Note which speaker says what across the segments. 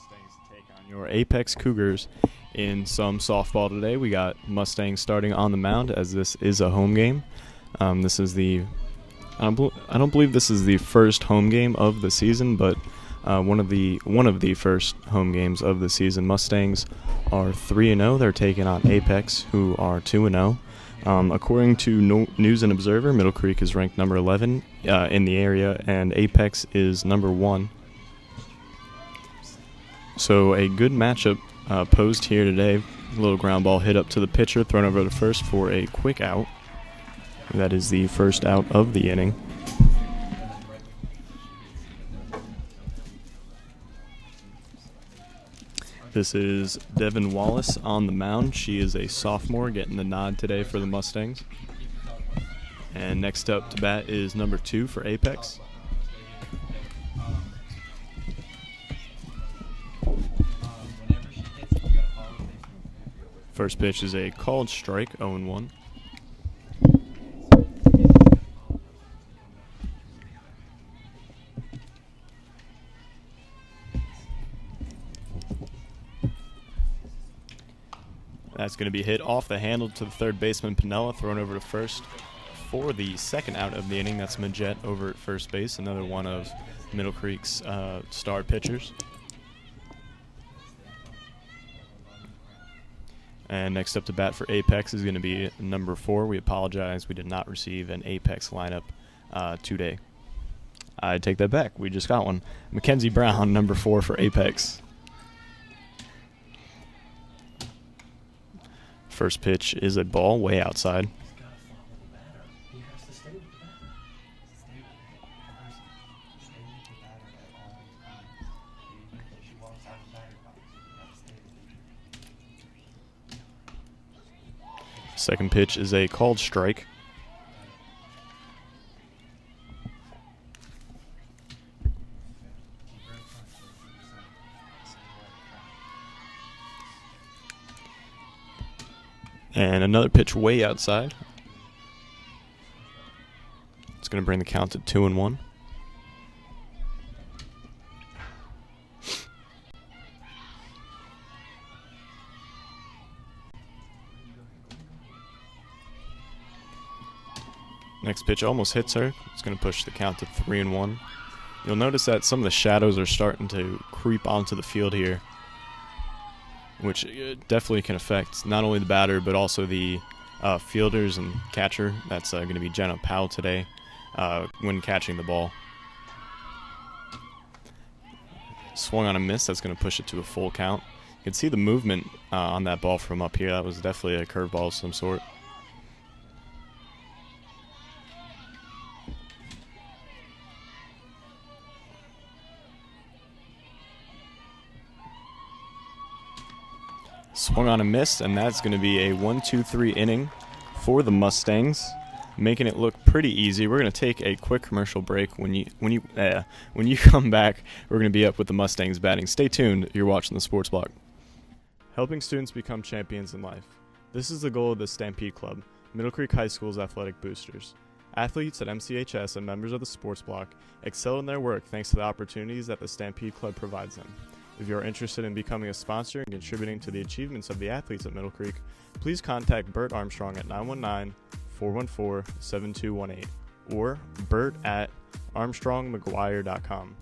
Speaker 1: Mustangs take on your Apex Cougars in some softball today. We got Mustangs starting on the mound as this is a home game. This is the I don't believe this is the first home game of the season, but one of the first home games of the season. Mustangs are 3-0. They're taking on Apex, who are 2-0. According to News and Observer, Middle Creek is ranked number 11 in the area, and Apex is number 1. So a good matchup posed here today. A little ground ball hit up to the pitcher, thrown over to first for a quick out. That is the first out of the inning. This is Devin Wallace on the mound. She is a sophomore, getting the nod today for the Mustangs. And next up to bat is number 2 for Apex. First pitch is a called strike, 0-1. That's going to be hit off the handle to the third baseman, Pinella, thrown over to first for the second out of the inning. That's Majette over at first base, another one of Middle Creek's star pitchers. And next up to bat for Apex is going to be number 4. We apologize, we did not receive an Apex lineup today. I take that back, we just got one. Mackenzie Brown, number 4 for Apex. First pitch is a ball way outside. Second pitch is a called strike. And another pitch way outside. It's going to bring the count to 2-1. Next pitch almost hits her. It's going to push the count to 3-1. You'll notice that some of the shadows are starting to creep onto the field here, which definitely can affect not only the batter but also the fielders and catcher. That's going to be Jenna Powell today when catching the ball. Swung on a miss. That's going to push it to a full count. You can see the movement on that ball from up here. That was definitely a curveball of some sort. Swung on a miss, and that's going to be a 1-2-3 inning for the Mustangs, making it look pretty easy. We're going to take a quick commercial break. When you come back, we're going to be up with the Mustangs batting. Stay tuned. You're watching the Sports Block. Helping students become champions in life. This is the goal of the Stampede Club, Middle Creek High School's athletic boosters. Athletes at MCHS and members of the Sports Block excel in their work thanks to the opportunities that the Stampede Club provides them. If you are interested in becoming a sponsor and contributing to the achievements of the athletes at Middle Creek, please contact Bert Armstrong at 919-414-7218 or bert@armstrongmcguire.com.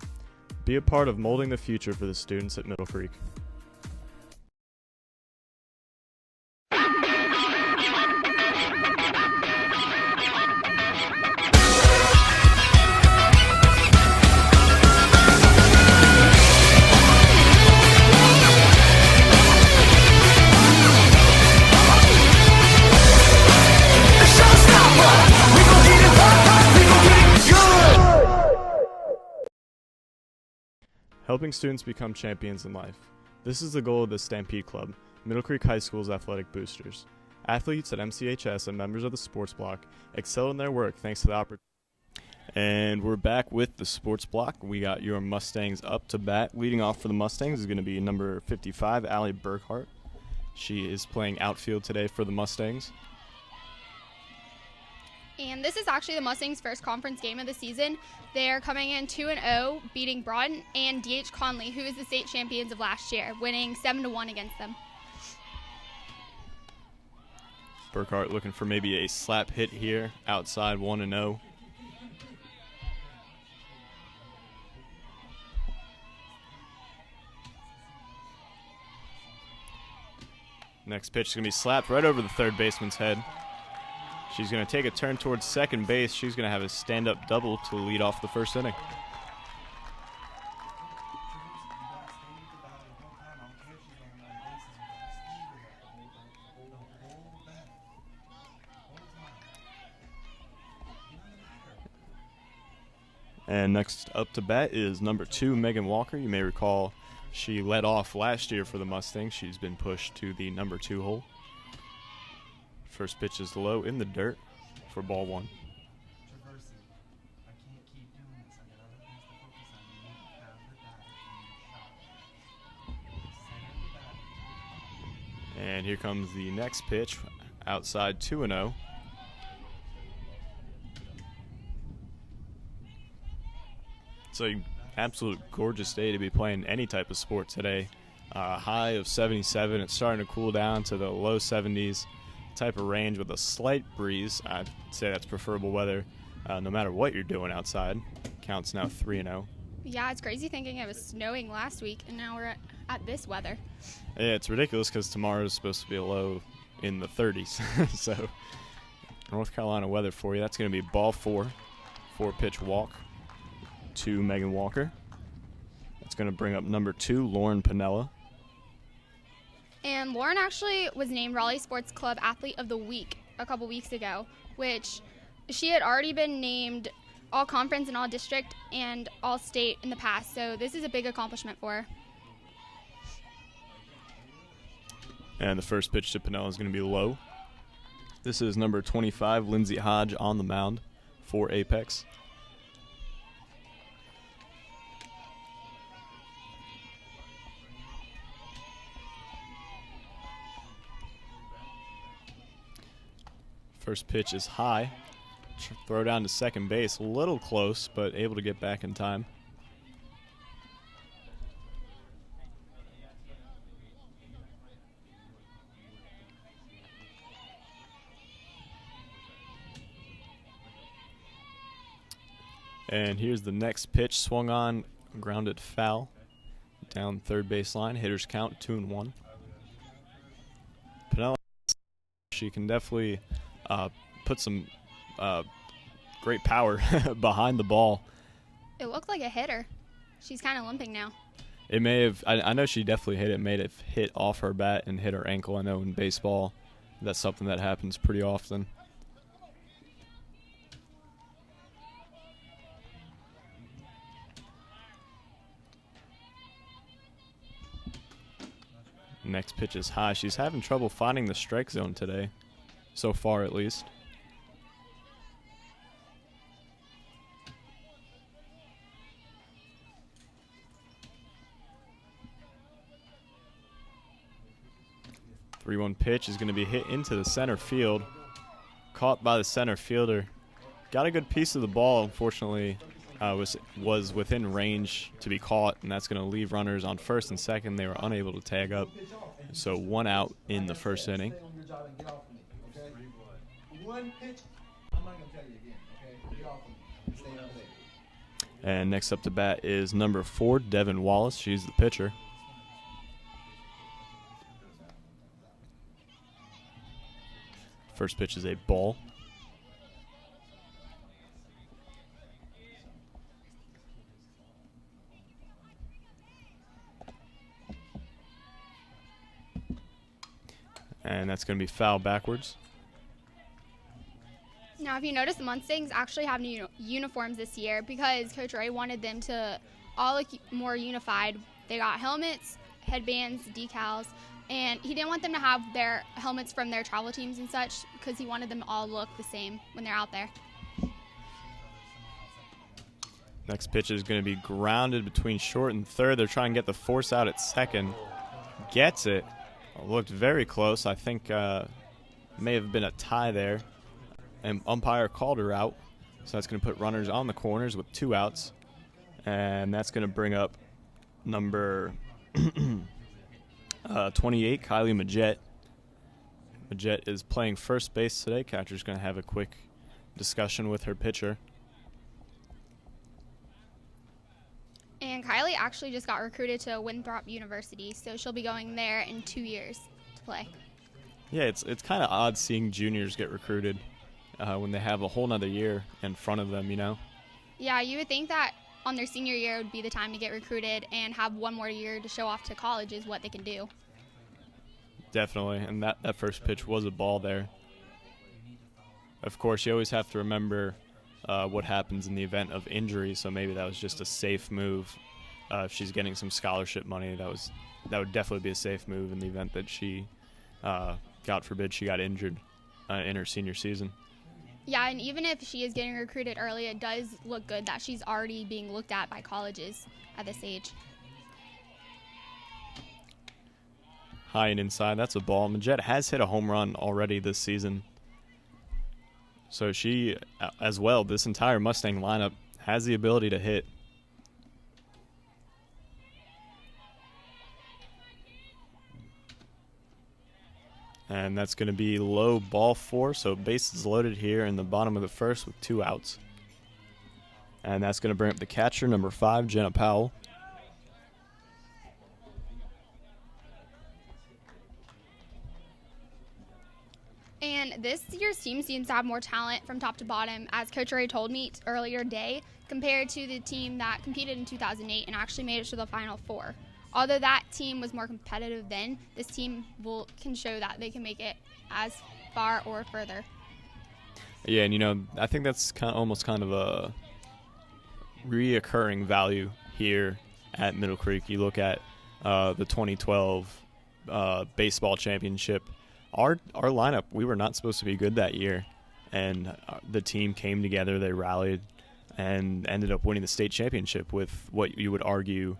Speaker 1: Be a part of molding the future for the students at Middle Creek. Helping students become champions in life. This is the goal of the Stampede Club, Middle Creek High School's athletic boosters. Athletes at MCHS and members of the Sports Block excel in their work thanks to the opportunity. And we're back with the Sports Block. We got your Mustangs up to bat. Leading off for the Mustangs is going to be number 55, Allie Burkhart. She is playing outfield today for the Mustangs.
Speaker 2: And this is actually the Mustangs' first conference game of the season. They're coming in 2-0, beating Broughton and D.H. Conley, who is the state champions of last year, winning 7-1 against them.
Speaker 1: Burkhart looking for maybe a slap hit here, outside 1-0. Next pitch is going to be slapped right over the third baseman's head. She's going to take a turn towards second base. She's going to have a stand-up double to lead off the first inning. And next up to bat is number 2, Megan Walker. You may recall she led off last year for the Mustangs. She's been pushed to the number 2 hole. First pitch is low in the dirt for ball 1. And here comes the next pitch, outside 2-0. It's an absolute gorgeous day to be playing any type of sport today. High of 77. It's starting to cool down to the low 70s type of range with a slight breeze. I'd say that's preferable weather no matter what you're doing outside. Counts now 3-0.
Speaker 2: Yeah, it's crazy thinking it was snowing last week, and now we're at this weather.
Speaker 1: Yeah, it's ridiculous because tomorrow is supposed to be a low in the 30s. So, North Carolina weather for you. That's going to be ball 4, 4-pitch walk to Megan Walker. That's going to bring up number 2, Lauren Pinella.
Speaker 2: And Lauren actually was named Raleigh Sports Club Athlete of the Week a couple weeks ago, which she had already been named All-Conference and All-District and All-State in the past, so this is a big accomplishment for her.
Speaker 1: And the first pitch to Pinella is going to be low. This is number 25, Lindsay Hodge, on the mound for Apex. First pitch is high. Throw down to second base, a little close, but able to get back in time. And here's the next pitch, swung on, grounded foul, down third baseline. Hitters count 2-1. Pinella, she can definitely put some great power behind the ball.
Speaker 2: It looked like a hitter. She's kind of limping now.
Speaker 1: It may have, I know she definitely hit it. It may have hit off her bat and hit her ankle. I know in baseball that's something that happens pretty often. Next pitch is high. She's having trouble finding the strike zone today, so far at least. The 3-1 pitch is going to be hit into the center field. Caught by the center fielder. Got a good piece of the ball, unfortunately. Was within range to be caught, and that's going to leave runners on first and second. They were unable to tag up, so 1 out in the first inning. And next up to bat is number 4, Devin Wallace. She's the pitcher. First pitch is a ball. And that's going to be foul backwards.
Speaker 2: Now, if you notice, the Mustangs actually have new uniforms this year because Coach Ray wanted them to all look more unified. They got helmets, headbands, decals, and he didn't want them to have their helmets from their travel teams and such because he wanted them to all look the same when they're out there.
Speaker 1: Next pitch is going to be grounded between short and third. They're trying to get the force out at second. Gets it. Looked very close. I think may have been a tie there. and umpire called her out. So that's going to put runners on the corners with 2 outs. And that's going to bring up number 28, Kylie Majette. Majette is playing first base today. Catcher's going to have a quick discussion with her pitcher.
Speaker 2: And Kylie actually just got recruited to Winthrop University, so she'll be going there in 2 years to play.
Speaker 1: Yeah, it's kind of odd seeing juniors get recruited when they have a whole nother year in front of them, you know?
Speaker 2: Yeah, you would think that on their senior year would be the time to get recruited and have one more year to show off to college is what they can do.
Speaker 1: Definitely, and that first pitch was a ball there. Of course, you always have to remember what happens in the event of injury, so maybe that was just a safe move. If she's getting some scholarship money, that would definitely be a safe move in the event that she, God forbid, she got injured in her senior season.
Speaker 2: Yeah, and even if she is getting recruited early, it does look good that she's already being looked at by colleges at this age.
Speaker 1: High and inside, that's a ball. Majette has hit a home run already this season. So she, as well, this entire Mustang lineup has the ability to hit. And that's going to be low, ball 4, so bases loaded here in the bottom of the first with 2 outs. And that's going to bring up the catcher, number 5, Jenna Powell.
Speaker 2: And this year's team seems to have more talent from top to bottom, as Coach Ray told me earlier today, compared to the team that competed in 2008 and actually made it to the Final Four. Although that team was more competitive then, this team can show that they can make it as far or further.
Speaker 1: Yeah, and you know, I think that's almost kind of a reoccurring value here at Middle Creek. You look at the 2012 baseball championship. Our lineup, we were not supposed to be good that year, and the team came together, they rallied, and ended up winning the state championship with what you would argue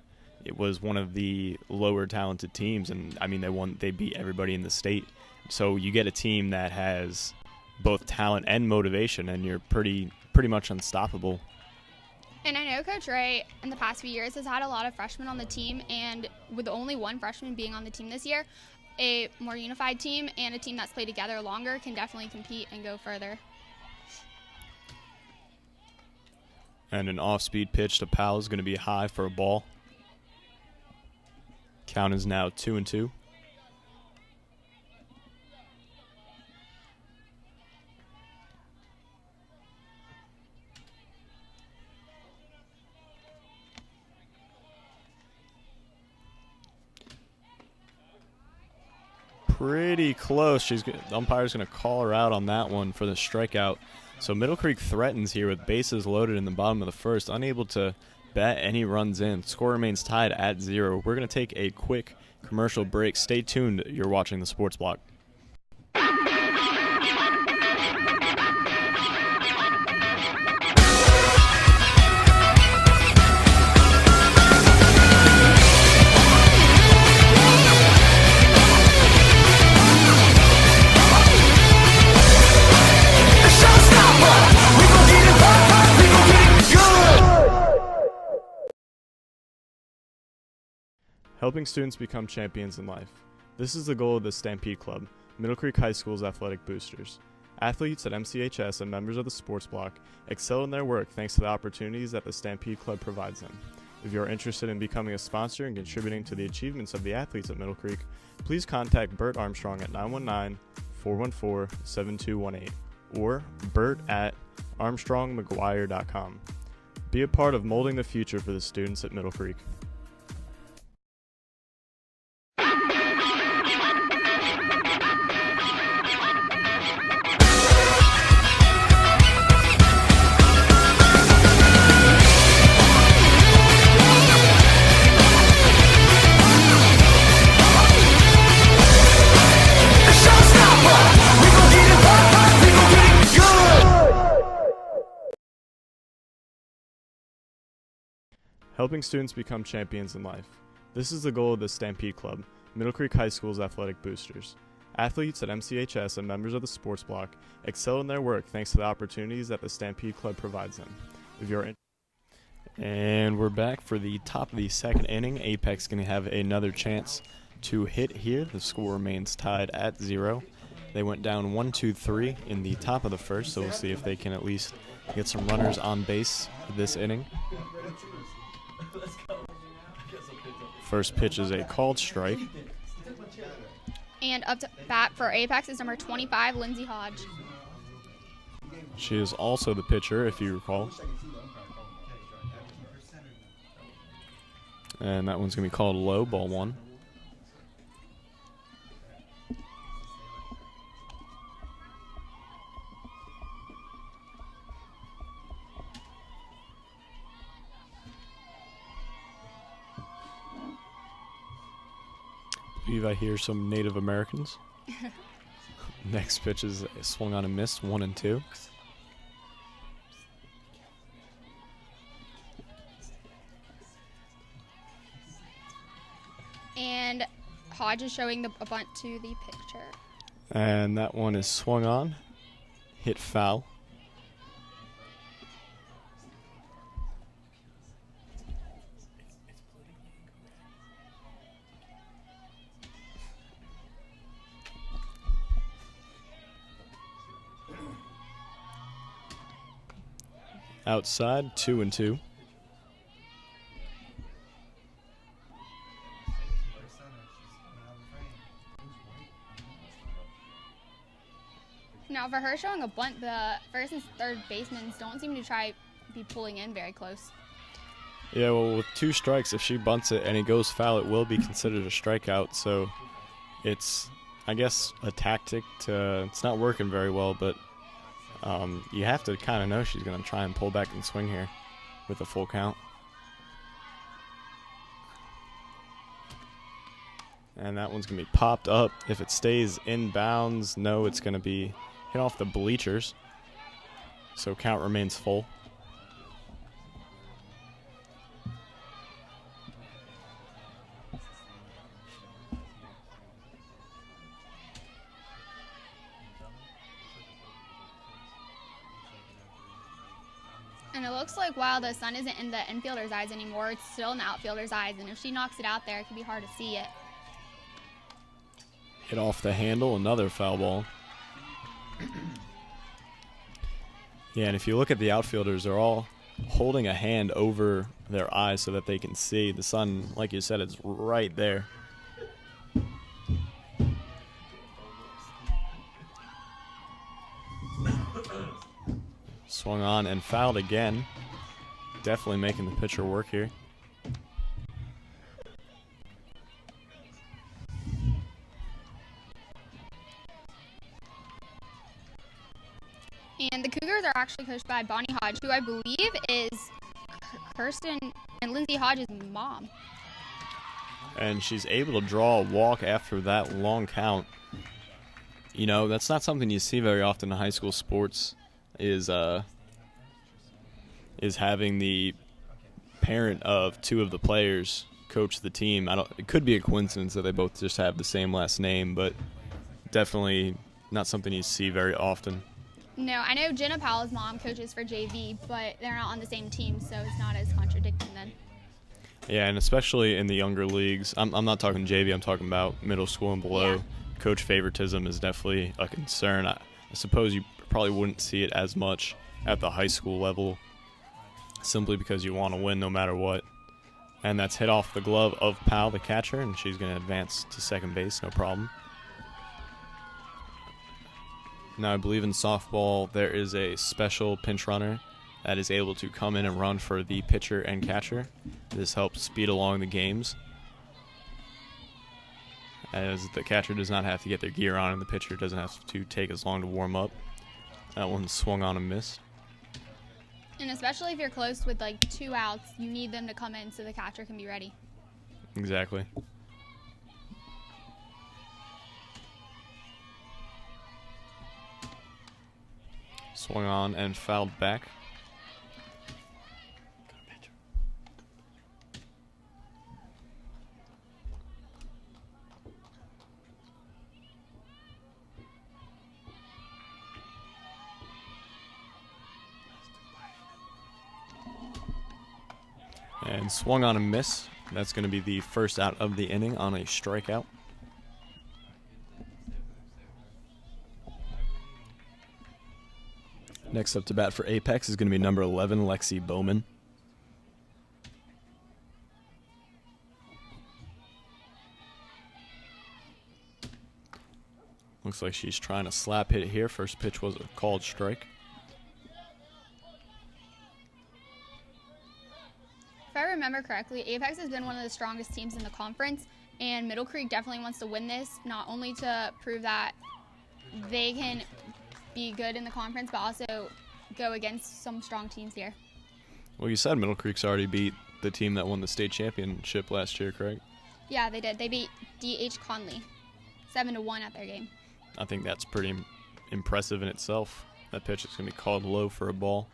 Speaker 1: it was one of the lower talented teams. And I mean, they beat everybody in the state. So you get a team that has both talent and motivation, and you're pretty much unstoppable.
Speaker 2: And I know Coach Ray in the past few years has had a lot of freshmen on the team, and with only one freshman being on the team this year, a more unified team and a team that's played together longer can definitely compete and go further.
Speaker 1: And an off-speed pitch to Powell is going to be high for a ball. Count is now 2-2. Pretty close. The umpire's going to call her out on that one for the strikeout. So Middle Creek threatens here with bases loaded in the bottom of the first, unable to bat any runs in. Score remains tied at 0. We're going to take a quick commercial break. Stay tuned. You're watching the Sports Block. Helping students become champions in life. This is the goal of the Stampede Club, Middle Creek High School's athletic boosters. Athletes at MCHS and members of the Sports Block excel in their work thanks to the opportunities that the Stampede Club provides them. If you are interested in becoming a sponsor and contributing to the achievements of the athletes at Middle Creek, please contact Bert Armstrong at 919-414-7218 or bert@armstrongmcguire.com. Be a part of molding the future for the students at Middle Creek. Helping students become champions in life. This is the goal of the Stampede Club, Middle Creek High School's athletic boosters. Athletes at MCHS and members of the sports block excel in their work thanks to the opportunities that the Stampede Club provides them. If you're And we're back for the top of the second inning. Apex going to have another chance to hit here. The score remains tied at 0. They went down 1-2-3 in the top of the first, so we'll see if they can at least get some runners on base this inning. First pitch is a called strike.
Speaker 2: And up to bat for Apex is number 25, Lindsay Hodge.
Speaker 1: She is also the pitcher, if you recall. And that one's going to be called low, ball 1. I believe I hear some Native Americans. Next pitch is swung on and missed, 1-2.
Speaker 2: And Hodge is showing a bunt to the pitcher.
Speaker 1: And that one is swung on, hit foul. Outside, 2-2.
Speaker 2: Now, for her showing a bunt, the first and third basemen don't seem to be pulling in very close.
Speaker 1: Yeah, well, with 2 strikes, if she bunts it and it goes foul, it will be considered a strikeout. So it's, I guess, a tactic to, it's not working very well, but you have to kind of know she's going to try and pull back and swing here with a full count. And that one's going to be popped up. If it stays in bounds, no, it's going to be hit off the bleachers. So count remains full.
Speaker 2: And it looks like while the sun isn't in the infielder's eyes anymore, it's still in the outfielder's eyes. And if she knocks it out there, it can be hard to see it.
Speaker 1: Hit off the handle, another foul ball. Yeah, and if you look at the outfielders, they're all holding a hand over their eyes so that they can see. The sun, like you said, is right there. Swung on and fouled again. Definitely making the pitcher work here.
Speaker 2: And the Cougars are actually coached by Bonnie Hodge, who I believe is Kirsten and Lindsay Hodge's mom.
Speaker 1: And she's able to draw a walk after that long count. You know, that's not something you see very often in high school sports, is having the parent of 2 of the players coach the team. It could be a coincidence that they both just have the same last name, but definitely not something you see very often.
Speaker 2: No, I know Jenna Powell's mom coaches for JV, but they're not on the same team, so it's not as contradicting then.
Speaker 1: Yeah, and especially in the younger leagues. I'm not talking JV, I'm talking about middle school and below.
Speaker 2: Yeah.
Speaker 1: Coach favoritism is definitely a concern. I suppose you probably wouldn't see it as much at the high school level, simply because you want to win no matter what. And that's hit off the glove of Powell, the catcher, and she's going to advance to second base, no problem. Now, I believe in softball there is a special pinch runner that is able to come in and run for the pitcher and catcher. This helps speed along the games, as the catcher does not have to get their gear on and the pitcher doesn't have to take as long to warm up. That one swung on and missed.
Speaker 2: And especially if you're close with like 2 outs, you need them to come in so the catcher can be ready.
Speaker 1: Exactly. Swung on and fouled back. And swung on a miss. That's going to be the first out of the inning on a strikeout. Next up to bat for Apex is going to be number 11, Lexi Bowman. Looks like she's trying to slap hit here. First pitch was a called strike.
Speaker 2: If I remember correctly, Apex has been one of the strongest teams in the conference, and Middle Creek definitely wants to win this, not only to prove that they can be good in the conference, but also go against some strong teams here.
Speaker 1: Well, you said Middle Creek's already beat the team that won the state championship last year, correct?
Speaker 2: Yeah, they did. They beat D.H. Conley 7-1 at their game.
Speaker 1: I think that's pretty impressive in itself. That pitch is going to be called low for a ball.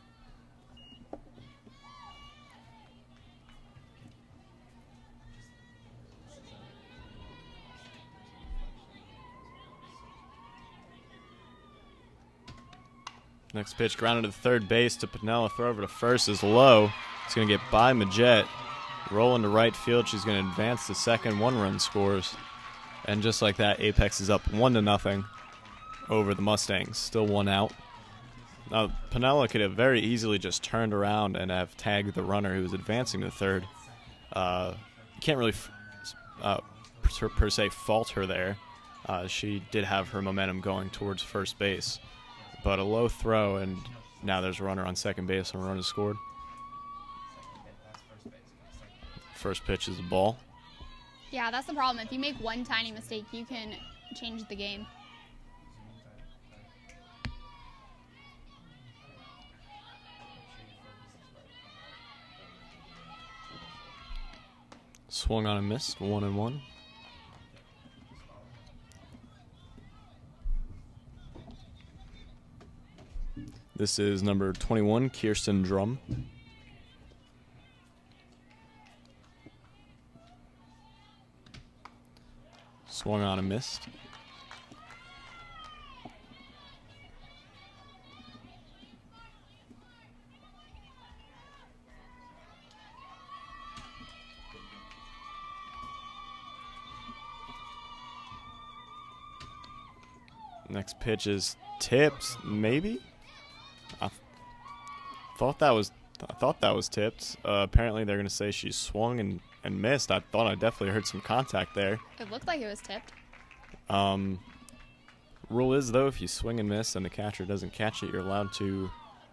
Speaker 1: Next pitch grounded to third base to Pinella. Throw over to first is low. It's going to get by Majette. Rolling to right field. She's going to advance to second. 1-run scores. And just like that, Apex is up 1-0 over the Mustangs. Still 1 out. Now, Pinella could have very easily just turned around and have tagged the runner who was advancing to third. You can't really per se fault her there. She did have her momentum going towards first base. But a low throw, and now there's a runner on second base, and a run is scored. First pitch is a ball.
Speaker 2: Yeah, that's the problem. If you make one tiny mistake, you can change the game.
Speaker 1: Swung on and missed, 1-1. This is number 21, Kirsten Drum. Swung on and missed. Next pitch is tipped, maybe? I thought that was tipped. Apparently they're going to say she swung and missed. I thought I definitely heard some contact there.
Speaker 2: It looked like it was tipped.
Speaker 1: Rule is, though, if you swing and miss and the catcher doesn't catch it, you're allowed to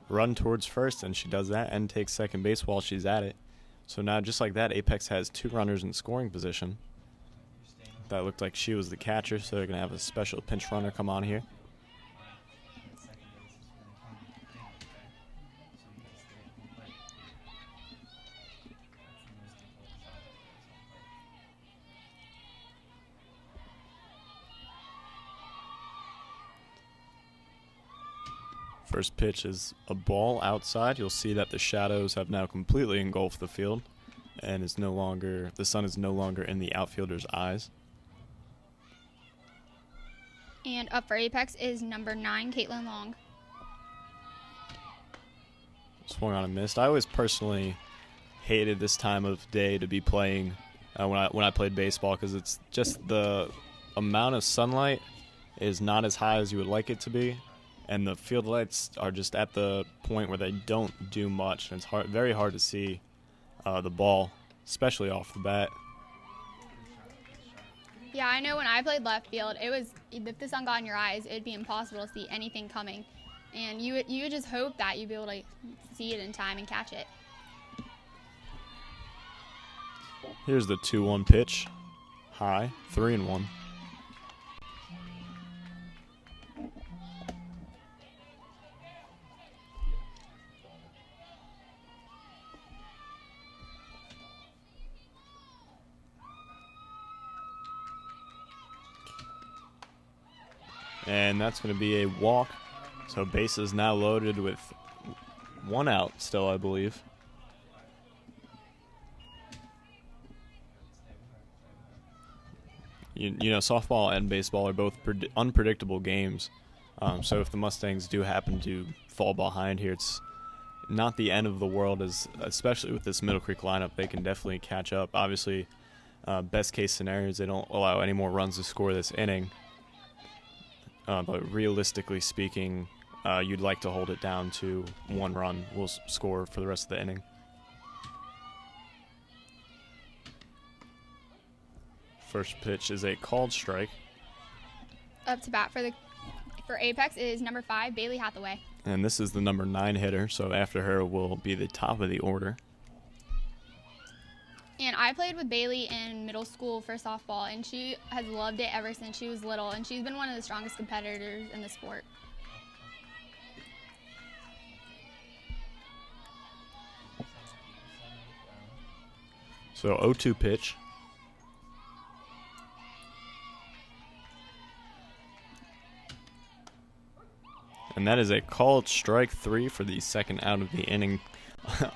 Speaker 1: run towards first, and she does that and takes second base while she's at it. So now, just like that, Apex has 2 runners in scoring position. That looked like she was the catcher, so they're going to have a special pinch runner come on here. First pitch is a ball outside. You'll see that the shadows have now completely engulfed the field, and the sun is no longer in the outfielder's eyes.
Speaker 2: And up for Apex is number 9, Caitlin Long.
Speaker 1: Swung on and missed. I always personally hated this time of day to be playing when I played baseball, because it's just the amount of sunlight is not as high as you would like it to be. And the field lights are just at the point where they don't do much. And it's very hard to see the ball, especially off the bat.
Speaker 2: Yeah, I know when I played left field, if the sun got in your eyes, it would be impossible to see anything coming. And you would just hope that you'd be able to see it in time and catch it.
Speaker 1: Here's the 2-1 pitch. High, 3-1. And that's going to be a walk. So base is now loaded with 1 out still, I believe. You know, softball and baseball are both unpredictable games. So if the Mustangs do happen to fall behind here, it's not the end of the world, as especially with this Middle Creek lineup, they can definitely catch up. Obviously, best case scenarios, they don't allow any more runs to score this inning. But realistically speaking, you'd like to hold it down to 1 run will score for the rest of the inning. First pitch is a called strike.
Speaker 2: Up to bat for Apex is number 5, Bailey Hathaway.
Speaker 1: And this is the number 9 hitter, so after her will be the top of the order.
Speaker 2: And I played with Bailey in middle school for softball, and she has loved it ever since she was little, and she's been one of the strongest competitors in the sport.
Speaker 1: So 0-2 pitch. And that is a called strike 3 for the second out of the inning.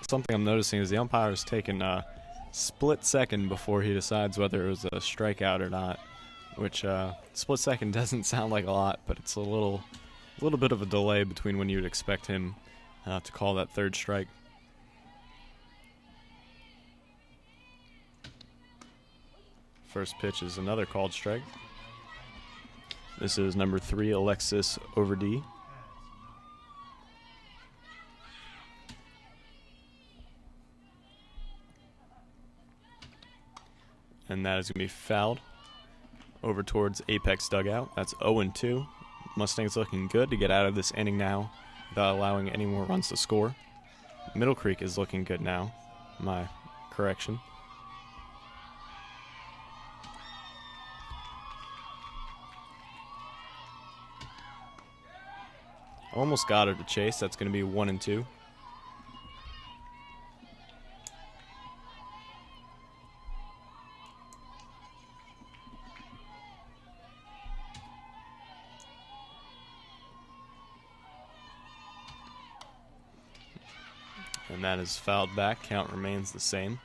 Speaker 1: Something I'm noticing is the umpire is taking a split second before he decides whether it was a strikeout or not, which split second doesn't sound like a lot, but it's a little bit of a delay between when you'd expect him to call that third strike. First pitch is another called strike. This is number 3, Alexis Overdee. And that is going to be fouled over towards Apex dugout. That's 0-2. Mustangs looking good to get out of this inning now without allowing any more runs to score. Middle Creek is looking good now. My correction. Almost got her to chase. That's going to be 1-2. And that is fouled back. Count remains the same.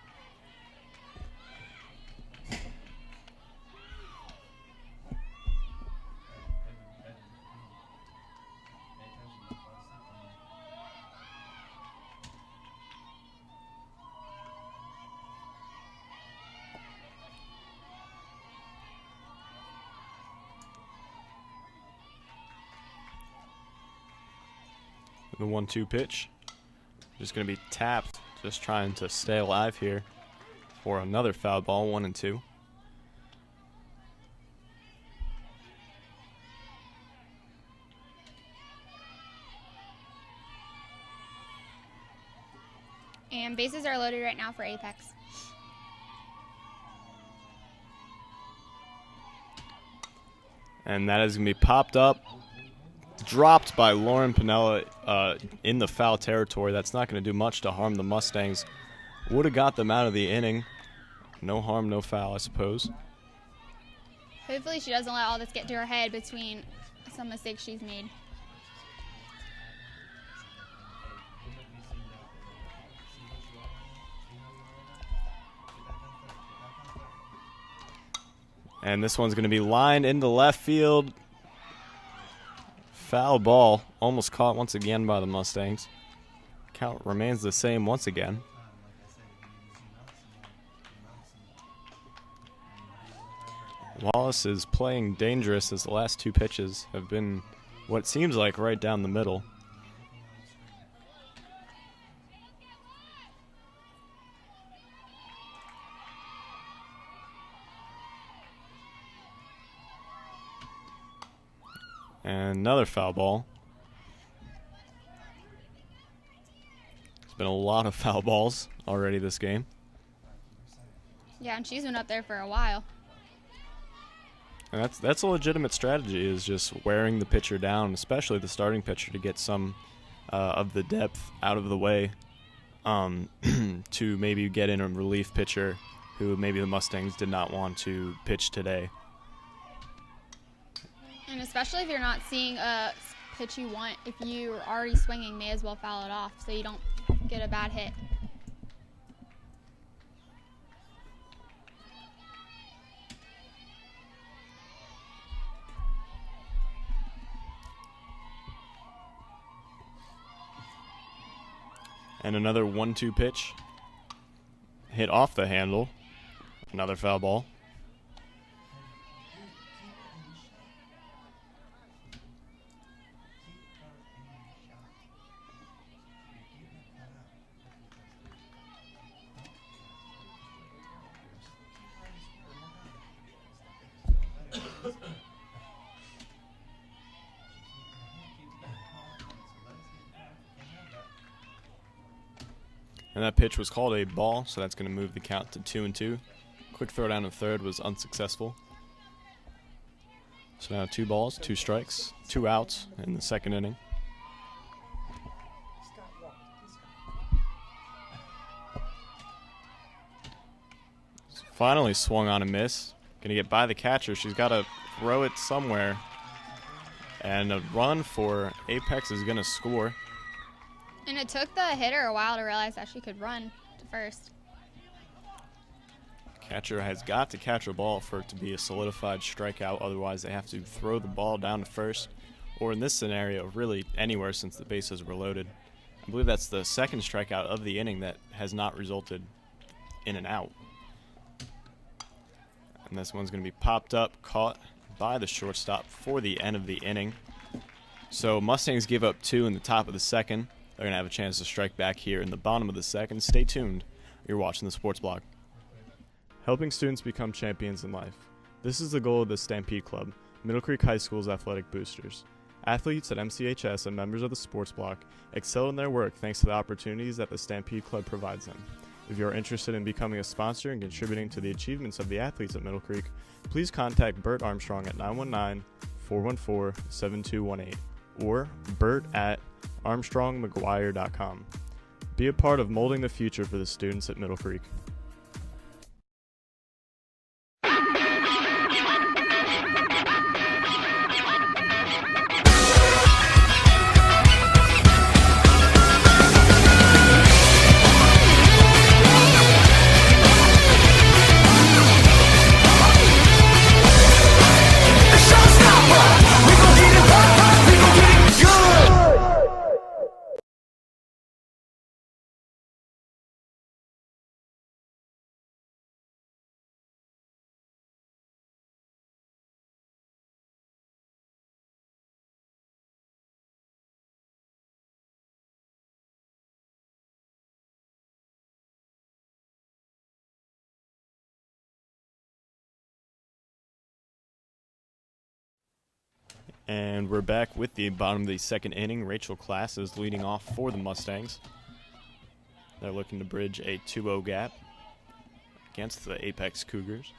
Speaker 1: The 1-2 pitch. Just going to be tapped, just trying to stay alive here for another foul ball, 1-2.
Speaker 2: And bases are loaded right now for Apex.
Speaker 1: And that is going to be popped up, dropped by Lauren Pinella in the foul territory. That's not going to do much to harm the Mustangs. Would have got them out of the inning. No harm, no foul, I suppose.
Speaker 2: Hopefully she doesn't let all this get to her head between some mistakes she's made.
Speaker 1: And this one's going to be lined into left field. Foul ball, almost caught once again by the Mustangs. Count remains the same once again. Wallace is playing dangerous as the last 2 pitches have been what seems like right down the middle. And another foul ball. There's been a lot of foul balls already this game.
Speaker 2: Yeah, and she's been up there for a while.
Speaker 1: And that's a legitimate strategy, is just wearing the pitcher down, especially the starting pitcher, to get some of the depth out of the way, to maybe get in a relief pitcher who maybe the Mustangs did not want to pitch today.
Speaker 2: And especially if you're not seeing a pitch you want, if you're already swinging, may as well foul it off so you don't get a bad hit.
Speaker 1: And another 1-2 pitch. Hit off the handle. Another foul ball. And that pitch was called a ball, so that's going to move the count to 2-2. Quick throw down to third was unsuccessful. So now 2 balls, 2 strikes, 2 outs in the second inning. Finally swung on a miss. Going to get by the catcher. She's got to throw it somewhere. And a run for Apex is going to score.
Speaker 2: And it took the hitter a while to realize that she could run to first.
Speaker 1: Catcher has got to catch a ball for it to be a solidified strikeout. Otherwise, they have to throw the ball down to first. Or in this scenario, really anywhere since the bases were loaded. I believe that's the second strikeout of the inning that has not resulted in an out. And this one's going to be popped up, caught by the shortstop for the end of the inning. So Mustangs give up 2 in the top of the second. They're going to have a chance to strike back here in the bottom of the second. Stay tuned. You're watching the Sports Blog. Helping students become champions in life. This is the goal of the Stampede Club, Middle Creek High School's athletic boosters. Athletes at MCHS and members of the Sports Block excel in their work thanks to the opportunities that the Stampede Club provides them. If you are interested in becoming a sponsor and contributing to the achievements of the athletes at Middle Creek, please contact Bert Armstrong at 919-414-7218 or Bert at ArmstrongMcGuire.com. Be a part of molding the future for the students at Middle Creek. And we're back with the bottom of the second inning. Rachel Class is leading off for the Mustangs. They're looking to bridge a 2-0 gap against the Apex Cougars.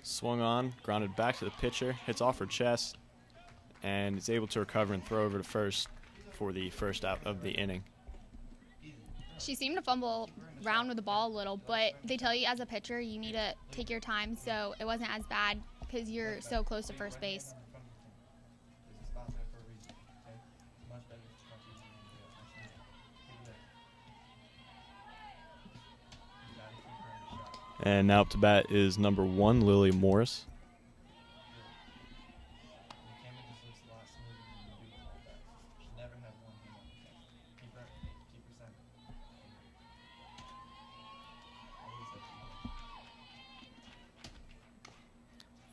Speaker 1: Swung on, grounded back to the pitcher, hits off her chest, and is able to recover and throw over to first for the first out of the inning.
Speaker 2: She seemed to fumble around with the ball a little, but they tell you as a pitcher you need to take your time, so it wasn't as bad because you're so close to first base.
Speaker 1: And now up to bat is number 1, Lily Morris.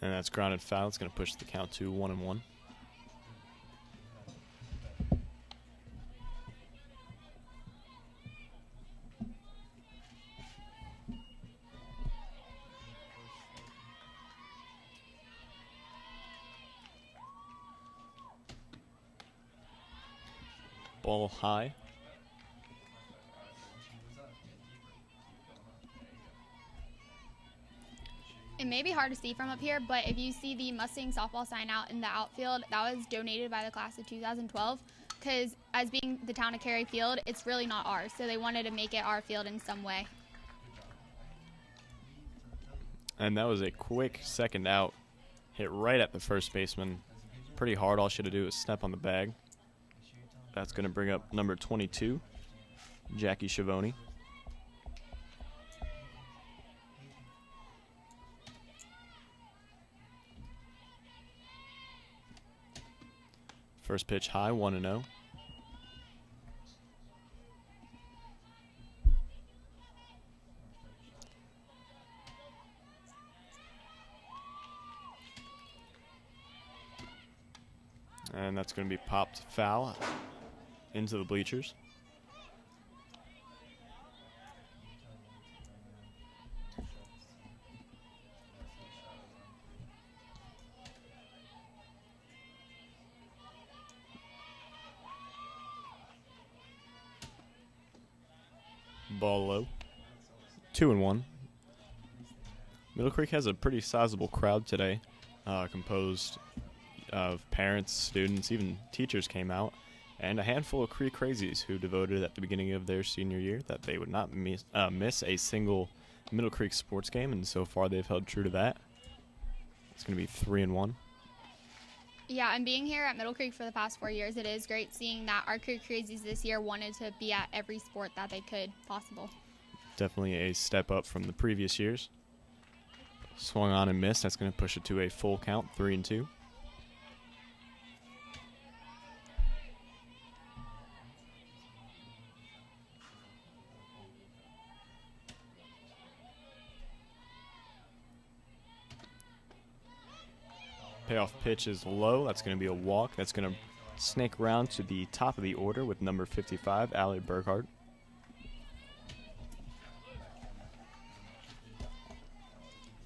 Speaker 1: And that's grounded foul. It's going to push the count to 1-1. Ball high.
Speaker 2: It may be hard to see from up here, but if you see the Mustang softball sign out in the outfield, that was donated by the class of 2012, because as being the town of Cary Field, it's really not ours, so they wanted to make it our field in some way.
Speaker 1: And that was a quick second out. Hit right at the first baseman. Pretty hard. All she had to do was step on the bag. That's going to bring up number 22, Jackie Schiavone. First pitch high, 1-0. And that's going to be popped foul into the bleachers. Ball low. 2-1. Middle Creek has a pretty sizable crowd today, composed of parents, students, even teachers came out, and a handful of Creek Crazies who devoted at the beginning of their senior year that they would not miss a single Middle Creek sports game, and so far they've held true to that. It's going to be 3-1.
Speaker 2: Yeah, and being here at Middle Creek for the past 4 years, it is great seeing that our Creek Crazies this year wanted to be at every sport that they could possible.
Speaker 1: Definitely a step up from the previous years. Swung on and missed. That's going to push it to a full count, 3-2. Payoff pitch is low. That's going to be a walk. That's going to snake around to the top of the order with number 55, Allie Burghardt.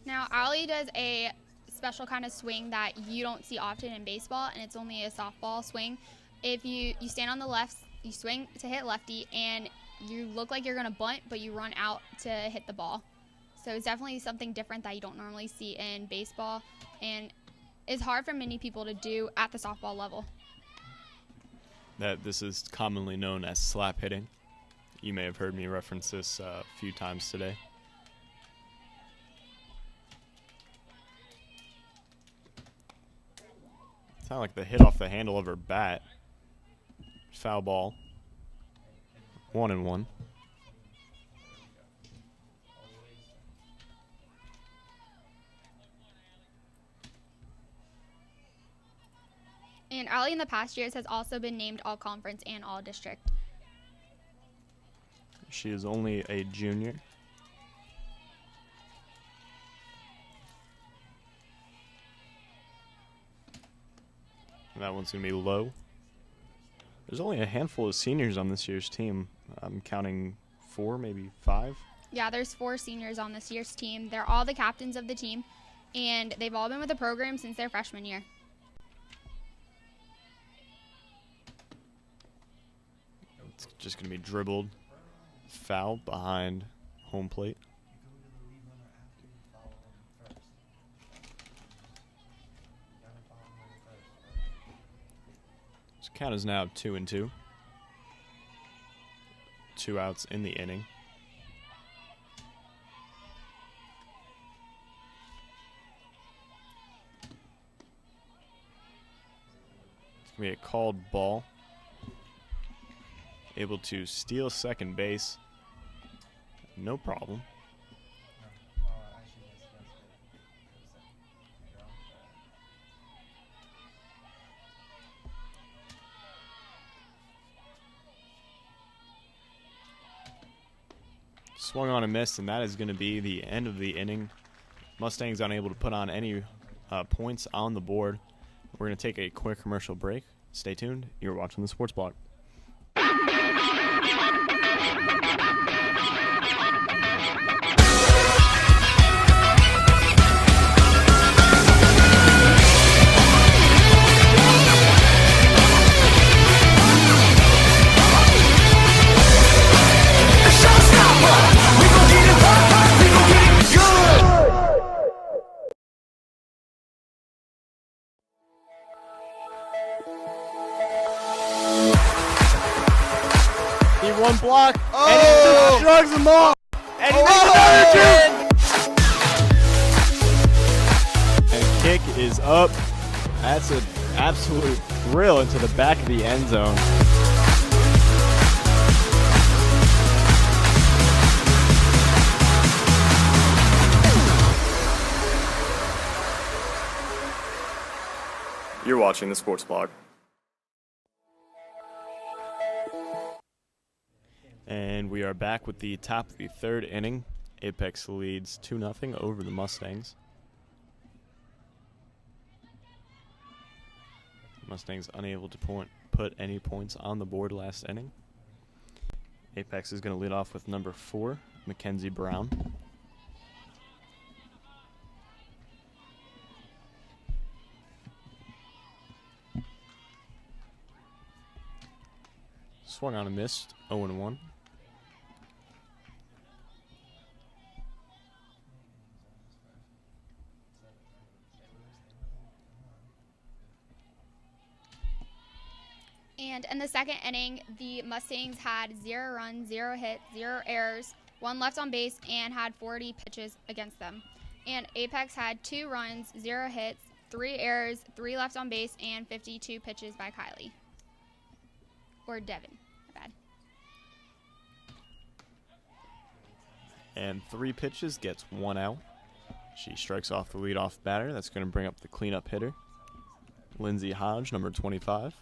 Speaker 2: Now, Allie does a special kind of swing that you don't see often in baseball, and it's only a softball swing. If you stand on the left, you swing to hit lefty, and you look like you're going to bunt, but you run out to hit the ball. So it's definitely something different that you don't normally see in baseball, and is hard for many people to do at the softball level.
Speaker 1: This is commonly known as slap hitting. You may have heard me reference this a few times today. Sound like the hit off the handle of her bat. Foul ball. 1-1.
Speaker 2: And Allie in the past years has also been named All-Conference and All-District.
Speaker 1: She is only a junior. And that one's going to be low. There's only a handful of seniors on this year's team. I'm counting 4, maybe 5.
Speaker 2: Yeah, there's 4 seniors on this year's team. They're all the captains of the team, and they've all been with the program since their freshman year.
Speaker 1: It's just going to be dribbled, foul behind home plate. So count is now 2-2. 2 outs in the inning. It's going to be a called ball. Able to steal second base. No problem. Swung on and missed, and that is going to be the end of the inning. Mustangs unable to put on any points on the board. We're going to take a quick commercial break. Stay tuned. You're watching the Sports Blog. One block, and he just shrugs them off, and he makes another 2! And kick is up. That's an absolute drill into the back of the end zone. You're watching the Sports Blog. And we are back with the top of the third inning. Apex leads 2-0 over the Mustangs. Mustangs unable to put any points on the board last inning. Apex is going to lead off with number 4, Mackenzie Brown. Swung on and missed, 0-1.
Speaker 2: And in the second inning, the Mustangs had 0 runs, 0 hits, 0 errors, 1 left on base, and had 40 pitches against them. And Apex had 2 runs, 0 hits, 3 errors, 3 left on base, and 52 pitches by Kylie. Or Devin, my bad.
Speaker 1: And 3 pitches, gets 1 out. She strikes off the leadoff batter. That's going to bring up the cleanup hitter, Lindsay Hodge, number 25.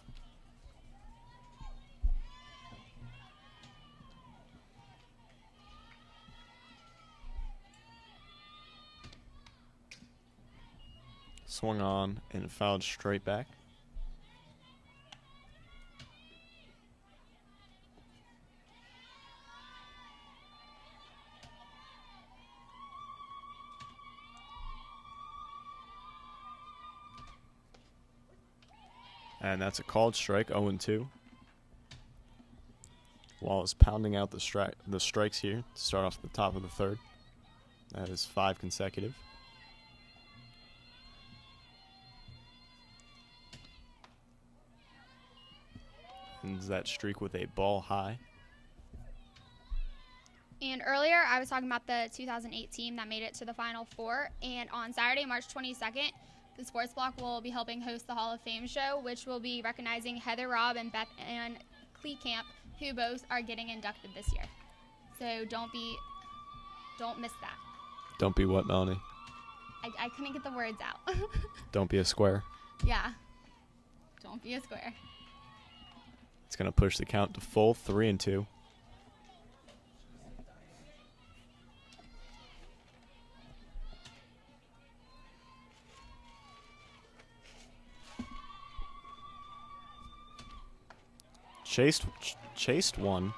Speaker 1: Swung on and fouled straight back. And that's a called strike, 0-2. Wallace pounding out the strikes here to start off the top of the third. That is 5 consecutive. Ends that streak with a ball high.
Speaker 2: And earlier, I was talking about the 2008 team that made it to the Final Four. And on Saturday, March 22nd, the Sports Block will be helping host the Hall of Fame show, which will be recognizing Heather Robb and Beth Ann Kleekamp, who both are getting inducted this year. So don't miss that.
Speaker 1: Don't be what, Melanie?
Speaker 2: I couldn't get the words out.
Speaker 1: Don't be a square.
Speaker 2: Yeah. Don't be a square.
Speaker 1: It's going to push the count to full, 3-2. Chased one,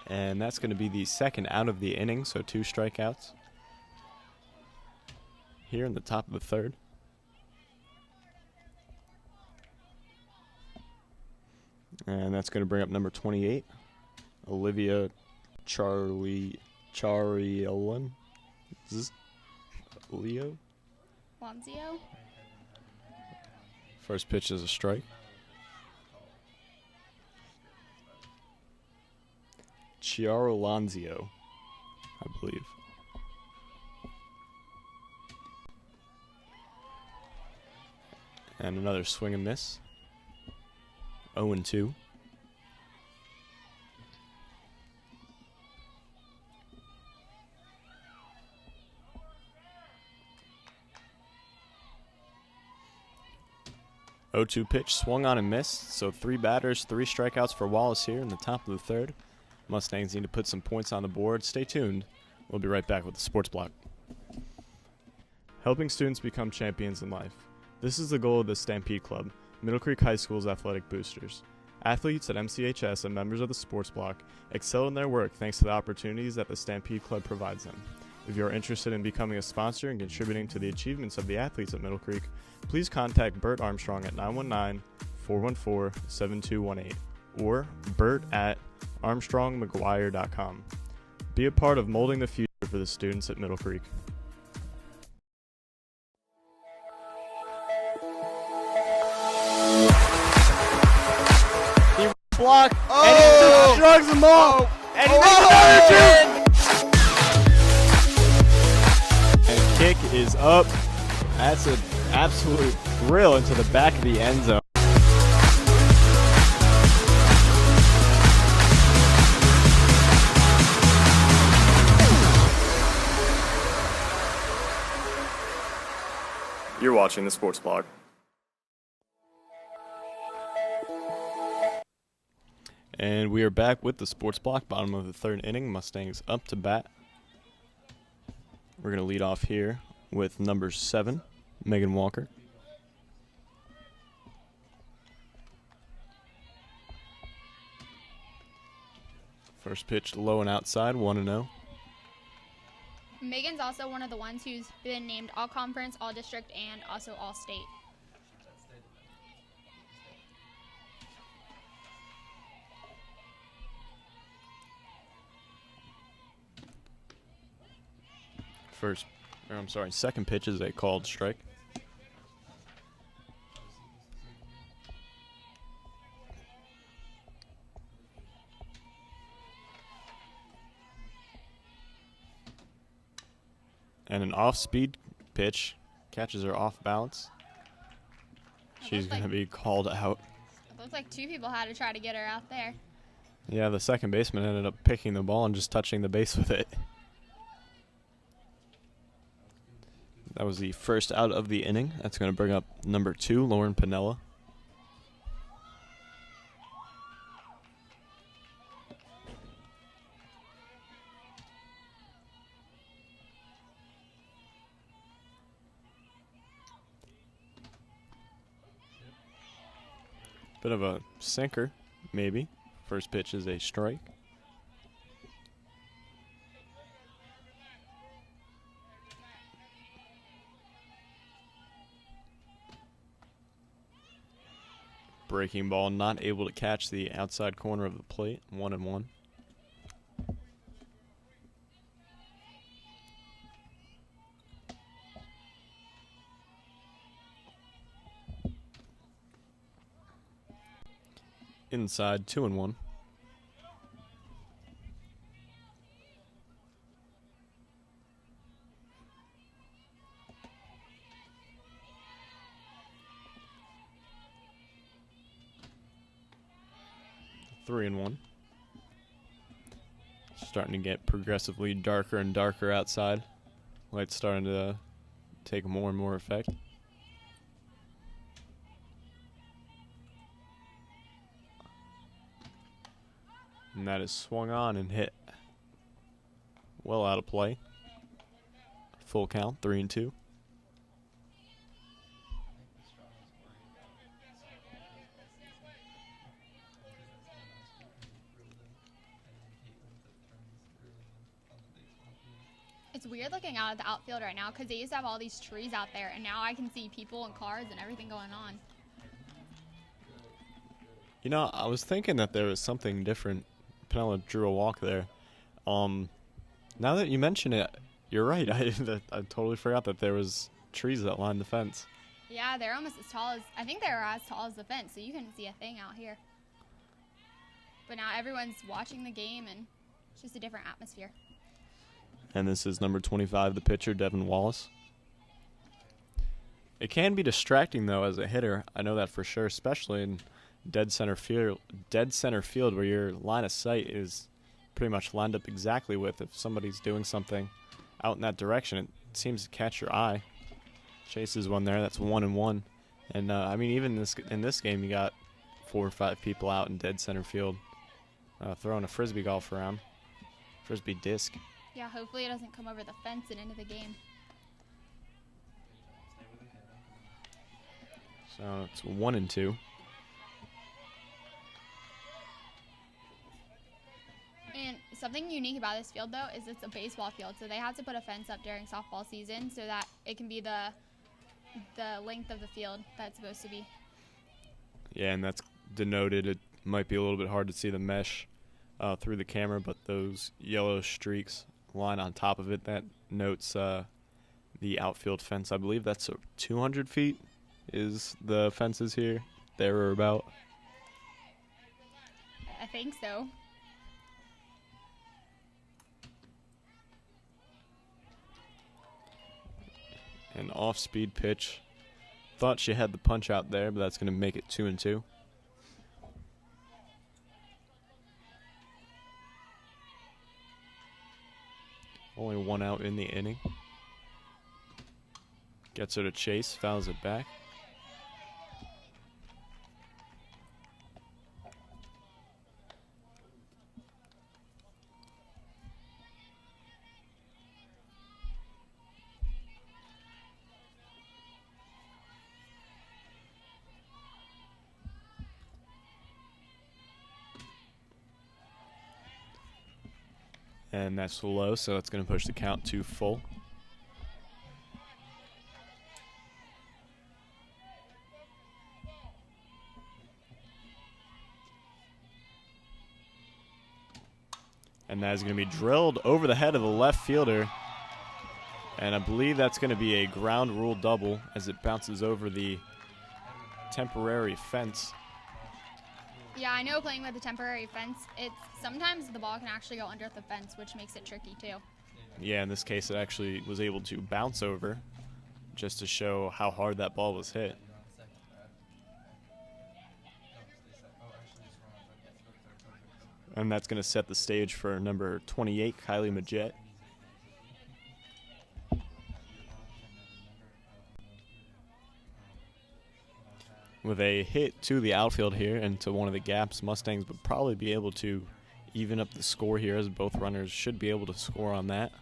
Speaker 1: and that's going to be the second out of the inning, so 2 strikeouts here in the top of the third. And that's going to bring up number 28, Olivia Chariolin. Leo?
Speaker 2: Lonzio?
Speaker 1: First pitch is a strike. Chiaro Lanzio, I believe. And another swing and miss. 0-2. Pitch, swung on and missed. So 3 batters, 3 strikeouts for Wallace here in the top of the third. Mustangs need to put some points on the board. Stay tuned. We'll be right back with the Sports Block. Helping students become champions in life. This is the goal of the Stampede Club, Middle Creek High School's athletic boosters. Athletes at MCHS and members of the Sports Block excel in their work thanks to the opportunities that the Stampede Club provides them. If you are interested in becoming a sponsor and contributing to the achievements of the athletes at Middle Creek, please contact Bert Armstrong at 919-414-7218 or bert@armstrongmcguire.com. Be a part of molding the future for the students at Middle Creek. He blocked, and he just shrugs them off, and he makes another 2. And kick is up. That's an absolute drill into the back of the end zone. You're watching the Sports Blog. And we are back with the sports block, bottom of the third inning. Mustangs up to bat. We're going to lead off here with number 7, Megan Walker. First pitch low and outside, 1-0.
Speaker 2: Megan's also one of the ones who's been named All-Conference, All-District, and also All-State.
Speaker 1: Second pitch is a called strike. And an off-speed pitch. Catches her off balance. She's going to be called out.
Speaker 2: It looks like 2 people had to try to get her out there.
Speaker 1: Yeah, the second baseman ended up picking the ball and just touching the base with it. That was the first out of the inning. That's going to bring up number 2, Lauren Pinella. Bit of a sinker, maybe. First pitch is a strike. Breaking ball, not able to catch the outside corner of the plate. 1-1. Inside, 2-1. Three and 1. Starting to get progressively darker and darker outside. Light's starting to take more and more effect. And that is swung on and hit. Well out of play. Full count, 3-2.
Speaker 2: It's weird looking out at the outfield right now because they used to have all these trees out there, and now I can see people and cars and everything going on.
Speaker 1: You know, I was thinking that there was something different. Pinella drew a walk there. Now that you mention it, you're right. I totally forgot that there was trees that lined the fence.
Speaker 2: Yeah, they're almost as tall as, I think they're as tall as the fence, so you couldn't see a thing out here. But now everyone's watching the game, and it's just a different atmosphere.
Speaker 1: And this is number 25, the pitcher, Devin Wallace. It can be distracting, though, as a hitter. I know that for sure, especially in dead center field where your line of sight is pretty much lined up exactly with. If somebody's doing something out in that direction, it seems to catch your eye. Chases one there. That's 1-1. And, I mean, even in this game, you got 4 or 5 people out in dead center field throwing a Frisbee golf around. Frisbee disc.
Speaker 2: Yeah, hopefully it doesn't come over the fence and into the game.
Speaker 1: So it's 1-2.
Speaker 2: And something unique about this field, though, is it's a baseball field. So they have to put a fence up during softball season so that it can be the length of the field that's supposed to be.
Speaker 1: Yeah, and that's denoted. It might be a little bit hard to see the mesh through the camera, but those yellow streaks line on top of it, that notes the outfield fence. I believe that's 200 feet is the fences here, there or about.
Speaker 2: I think so.
Speaker 1: An off-speed pitch. Thought she had the punch out there, but that's going to make it 2-2. Only 1 out in the inning. Gets her to chase, fouls it back. And that's low, so it's going to push the count to full. And that is going to be drilled over the head of the left fielder. And I believe that's going to be a ground rule double as it bounces over the temporary fence.
Speaker 2: Yeah, I know playing with the temporary fence, sometimes the ball can actually go under the fence, which makes it tricky too.
Speaker 1: Yeah, in this case it actually was able to bounce over just to show how hard that ball was hit. And that's going to set the stage for number 28, Kylie Majette. With a hit to the outfield here and to one of the gaps, Mustangs would probably be able to even up the score here, as both runners should be able to score on that.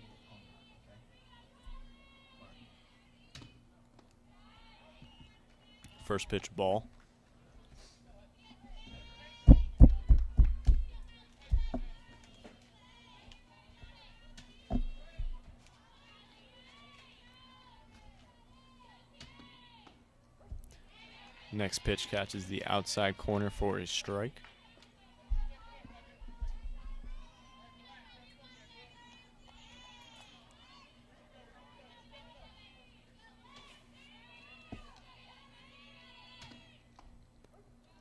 Speaker 1: First pitch ball. Next pitch catches the outside corner for a strike.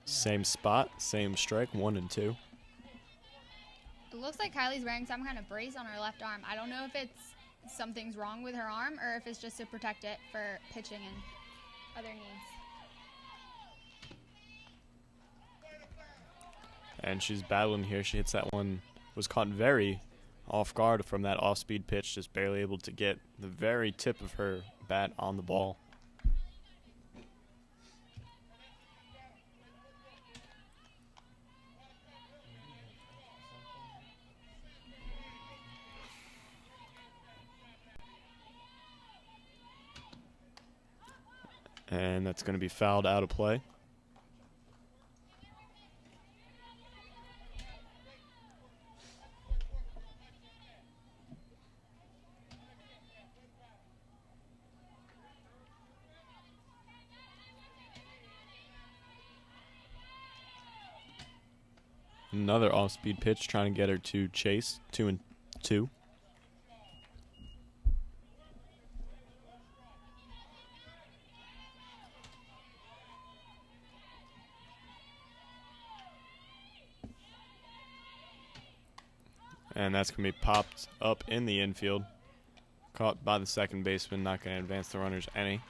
Speaker 1: Same spot, same strike, 1 and 2.
Speaker 2: It looks like Kylie's wearing some kind of brace on her left arm. I don't know if something's wrong with her arm or if it's just to protect it for pitching and other needs.
Speaker 1: And she's battling here. She hits that one, was caught very off guard from that off-speed pitch, just barely able to get the very tip of her bat on the ball. And that's going to be fouled out of play. Another off-speed pitch, trying to get her to chase. 2 and 2. And that's going to be popped up in the infield. Caught by the second baseman, not going to advance the runners any.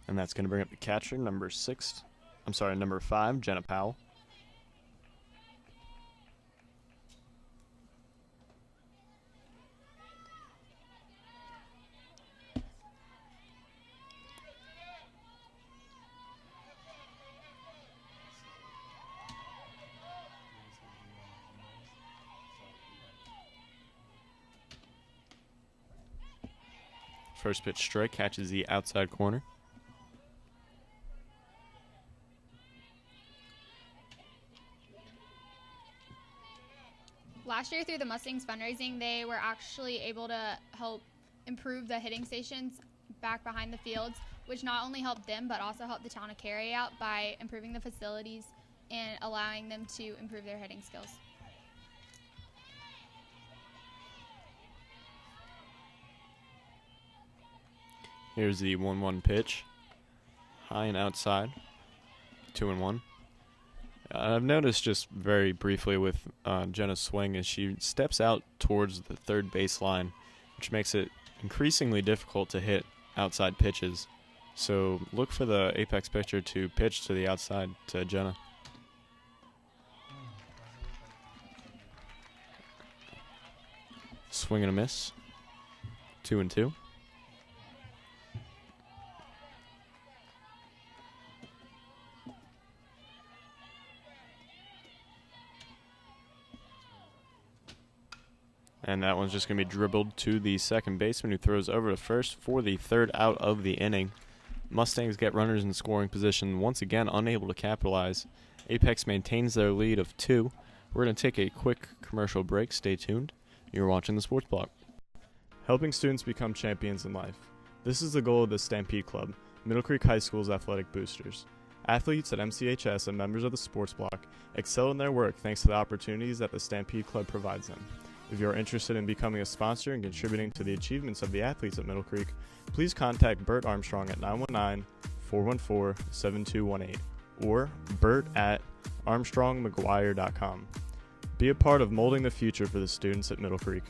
Speaker 1: And that's going to bring up the catcher, number 5, Jenna Powell. First pitch strike, catches the outside corner.
Speaker 2: Last year through the Mustangs fundraising, they were actually able to help improve the hitting stations back behind the fields, which not only helped them but also helped the town of Cary out by improving the facilities and allowing them to improve their hitting skills.
Speaker 1: Here's the 1-1 pitch. High and outside. 2-1. I've noticed just very briefly with Jenna's swing as she steps out towards the third baseline, which makes it increasingly difficult to hit outside pitches. So look for the apex pitcher to pitch to the outside to Jenna. Swing and a miss. 2-2. And that one's just going to be dribbled to the second baseman, who throws over to first for the third out of the inning. Mustangs get runners in scoring position, once again unable to capitalize. Apex maintains their lead of 2 We're going to take a quick commercial break. Stay tuned. You're watching the Sports Block. Helping students become champions in life. This is the goal of the Stampede Club, Middle Creek High School's athletic boosters. Athletes at MCHS and members of the Sports Block excel in their work thanks to the opportunities that the Stampede Club provides them. If you are interested in becoming a sponsor and contributing to the achievements of the athletes at Middle Creek, please contact Bert Armstrong at 919-414-7218 or bert@armstrongmcguire.com. Be a part of molding the future for the students at Middle Creek.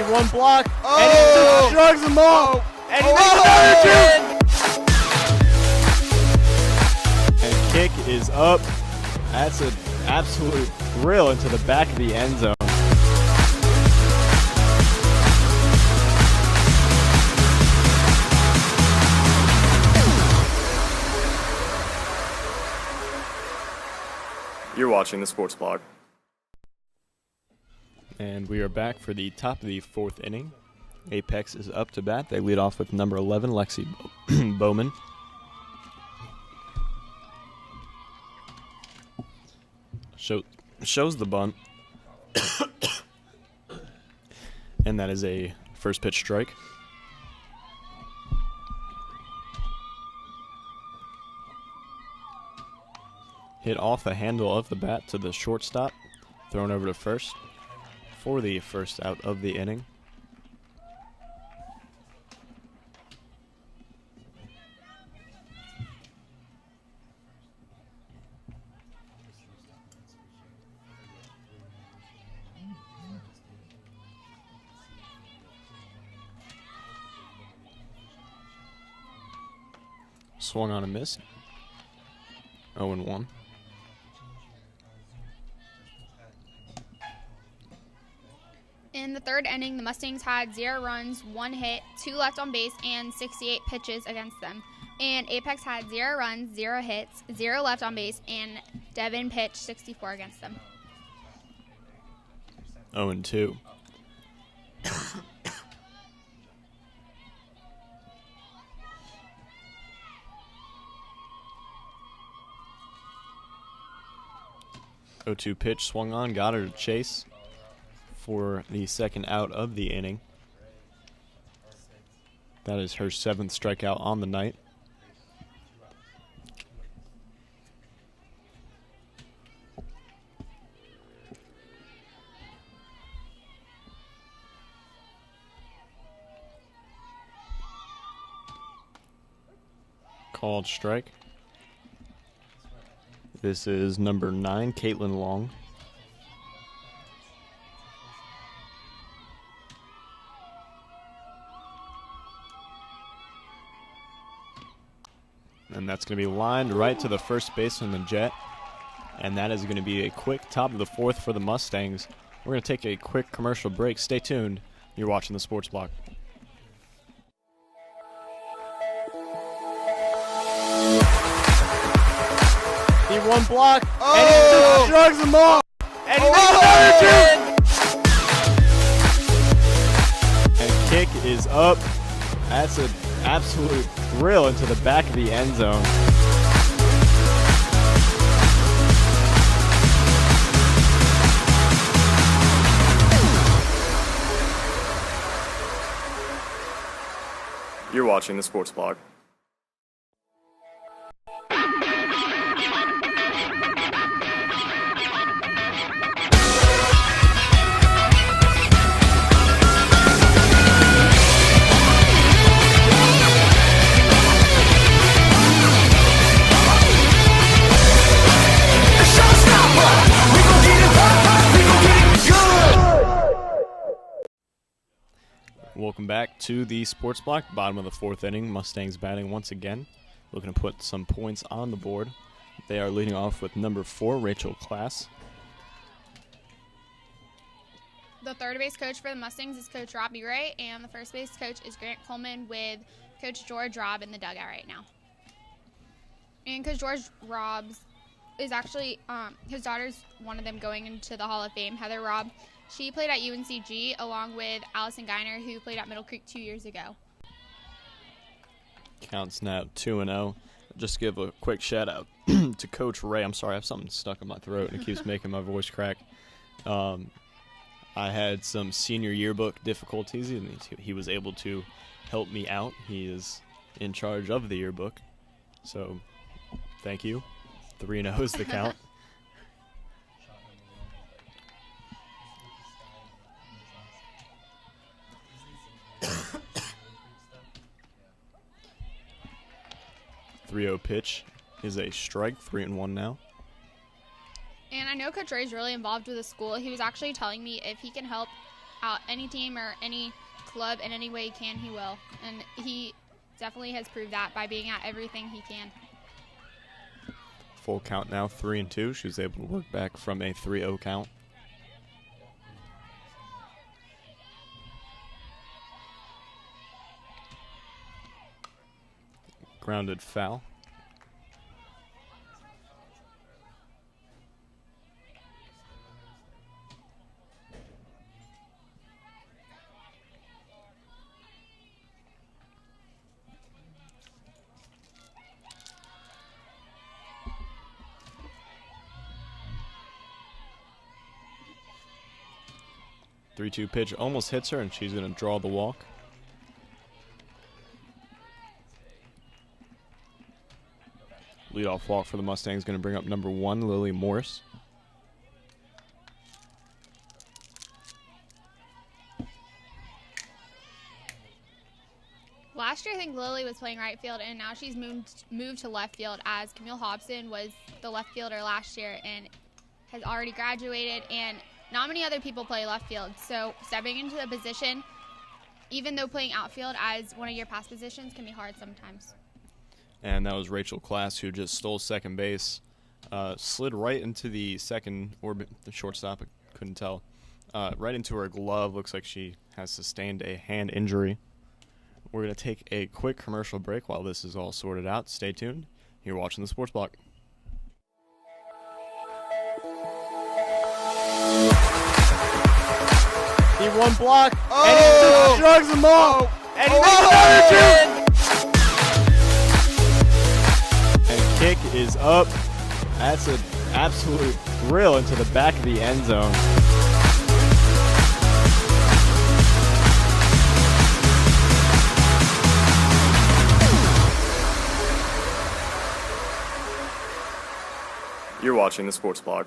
Speaker 1: One block, and he just drugs them all, and he makes another two. And kick is up. That's an absolute thrill into the back of the end zone. You're watching the Sports Blog. And we are back for the top of the fourth inning. Apex is up to bat. They lead off with number 11, Lexi Bowman. Shows the bunt. And that is a first pitch strike. Hit off the handle of the bat to the shortstop. Thrown over to first for the first out of the inning. Swung on a miss. 0-1.
Speaker 2: In the third inning, the Mustangs had 0 runs, 1 hit, 2 left on base, and 68 pitches against them. And Apex had 0 runs, 0 hits, 0 left on base, and Devin pitched 64 against them.
Speaker 1: 0-2. Pitch swung on, got her to chase for the second out of the inning. That is her 7th strikeout on the night. Called strike. This is number 9, Caitlin Long. And that's going to be lined right to the first baseman, the Jet. And that is going to be a quick top of the fourth for the Mustangs. We're going to take a quick commercial break. Stay tuned. You're watching the Sports Block. He one block, and he just drugs them all, and he makes another two. And kick is up. That's an absolute thrill into the back of the end zone. You're watching the Sports Blog. Welcome back to the Sports Block, bottom of the fourth inning. Mustangs batting once again. looking to put some points on the board. They are leading off with number 4, Rachel Class.
Speaker 2: The third base coach for the Mustangs is Coach Robbie Ray, and the first base coach is Grant Coleman with Coach George Robb in the dugout right now. And Coach George Robb's is actually, his daughter's one of them going into the Hall of Fame, Heather Robb. She played at UNCG along with Allison Geiner, who played at Middle Creek 2 years ago.
Speaker 1: Counts now 2-0. Just give a quick shout out to Coach Ray. I'm sorry, I have something stuck in my throat and it keeps making my voice crack. I had some senior yearbook difficulties, and he was able to help me out. He is in charge of the yearbook, so thank you. 3-0 is the count. .30 pitch is a strike. 3-1 now.
Speaker 2: And I know Coach Ray's really involved with the school. He was actually telling me if he can help out any team or any club in any way he can, he will. And he definitely has proved that by being at everything he can.
Speaker 1: Full count now, 3-2. She was able to work back from a 3-0 count. Grounded foul. Three-two pitch almost hits her, and she's going to draw the walk. Leadoff walk for the Mustangs going to bring up number 1, Lily Morris.
Speaker 2: Last year, I think Lily was playing right field, and now she's moved to left field, as Camille Hobson was the left fielder last year and has already graduated, and not many other people play left field. So stepping into the position, even though playing outfield as one of your past positions, can be hard sometimes.
Speaker 1: And that was Rachel Class, who just stole second base, slid right into the second orbit, the shortstop, I couldn't tell, right into her glove. Looks like she has sustained a hand injury. We're going to take a quick commercial break while this is all sorted out. Stay tuned. You're watching the Sports Block. He one block, and he just shrugs them off, and he makes another 2. And kick is up. That's an absolute drill into the back of the end zone. You're watching the Sports Blog.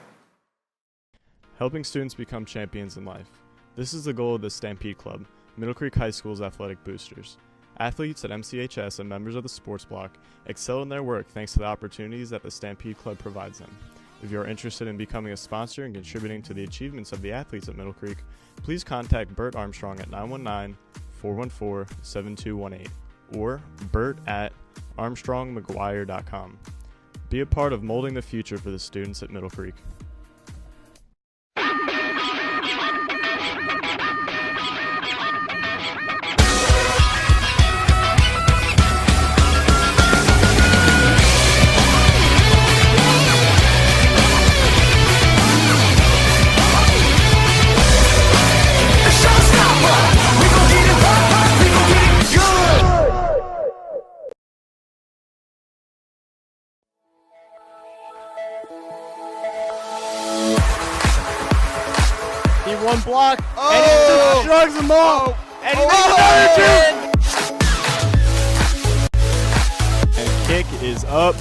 Speaker 1: Helping students become champions in life. This is the goal of the Stampede Club, Middle Creek High School's athletic boosters. Athletes at MCHS and members of the Sports Block excel in their work thanks to the opportunities that the Stampede Club provides them. If you are interested in becoming a sponsor and contributing to the achievements of the athletes at Middle Creek, please contact Bert Armstrong at 919-414-7218 or bert@armstrongmcguire.com. Be a part of molding the future for the students at Middle Creek. One block, and he just shrugs them off, and he makes another 2. And kick is up.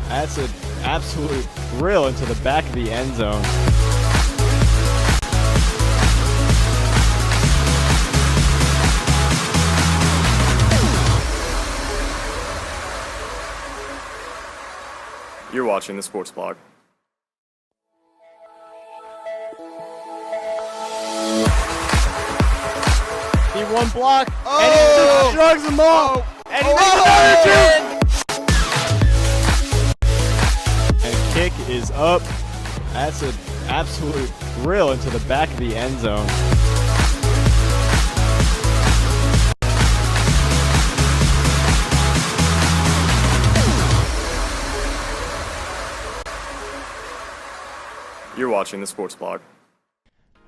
Speaker 1: That's an absolute drill into the back of the end zone. You're watching the Sports Blog. He one block, and he just shrugs them off, and he makes another 2. is up. That's an absolute drill into the back of the end zone. You're watching the Sports Blog.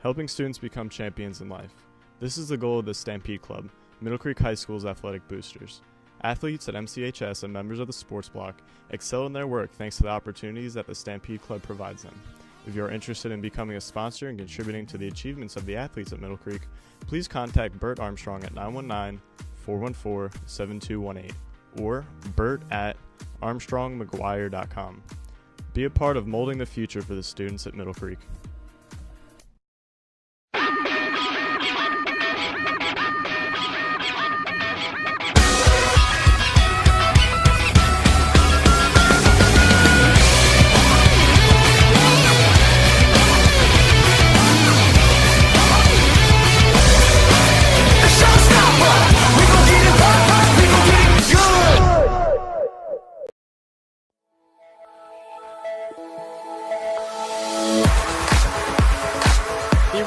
Speaker 1: Helping students become champions in life. This is the goal of the Stampede Club, Middle Creek High School's athletic boosters. Athletes at MCHS and members of the Sports Block excel in their work thanks to the opportunities that the Stampede Club provides them. If you are interested in becoming a sponsor and contributing to the achievements of the athletes at Middle Creek, please contact Bert Armstrong at 919-414-7218 or bert@armstrongmcguire.com. Be a part of molding the future for the students at Middle Creek.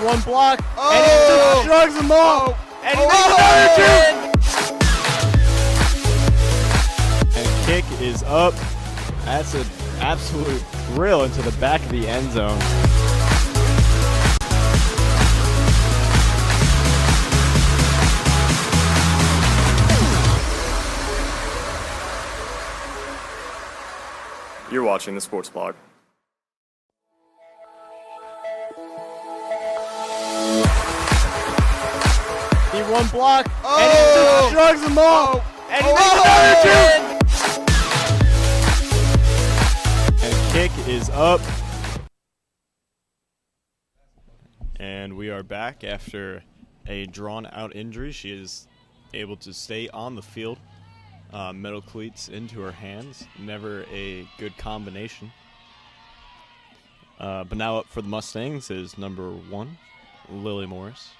Speaker 1: One block, and he just shrugs them off, and he makes another two. And kick is up. That's an absolute drill into the back of the end zone. You're watching the Sports Blog. One block, and he just shrugs them off, and he makes another two. And kick is up. And we are back after a drawn-out injury. She is able to stay on the field. Metal cleats into her hands. Never a good combination. But now up for the Mustangs is number 1, Lily Morris.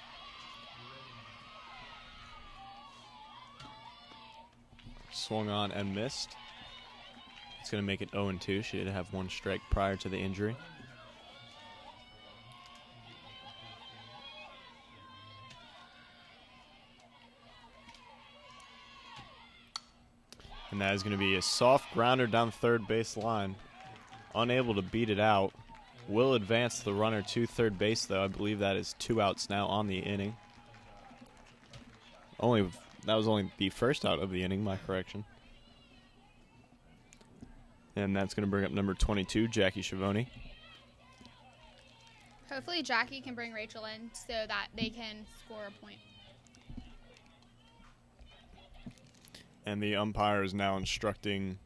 Speaker 1: Swung on and missed. It's going to make it 0-2. She did have 1 strike prior to the injury. And that is going to be a soft grounder down the third base line. Unable to beat it out. Will advance the runner to third base, though. I believe that is 2 outs now on the inning. That was only the first out of the inning, my correction. And that's going to bring up number 22, Jackie Schiavone.
Speaker 2: Hopefully Jackie can bring Rachel in so that they can score a point.
Speaker 1: And the umpire is now instructing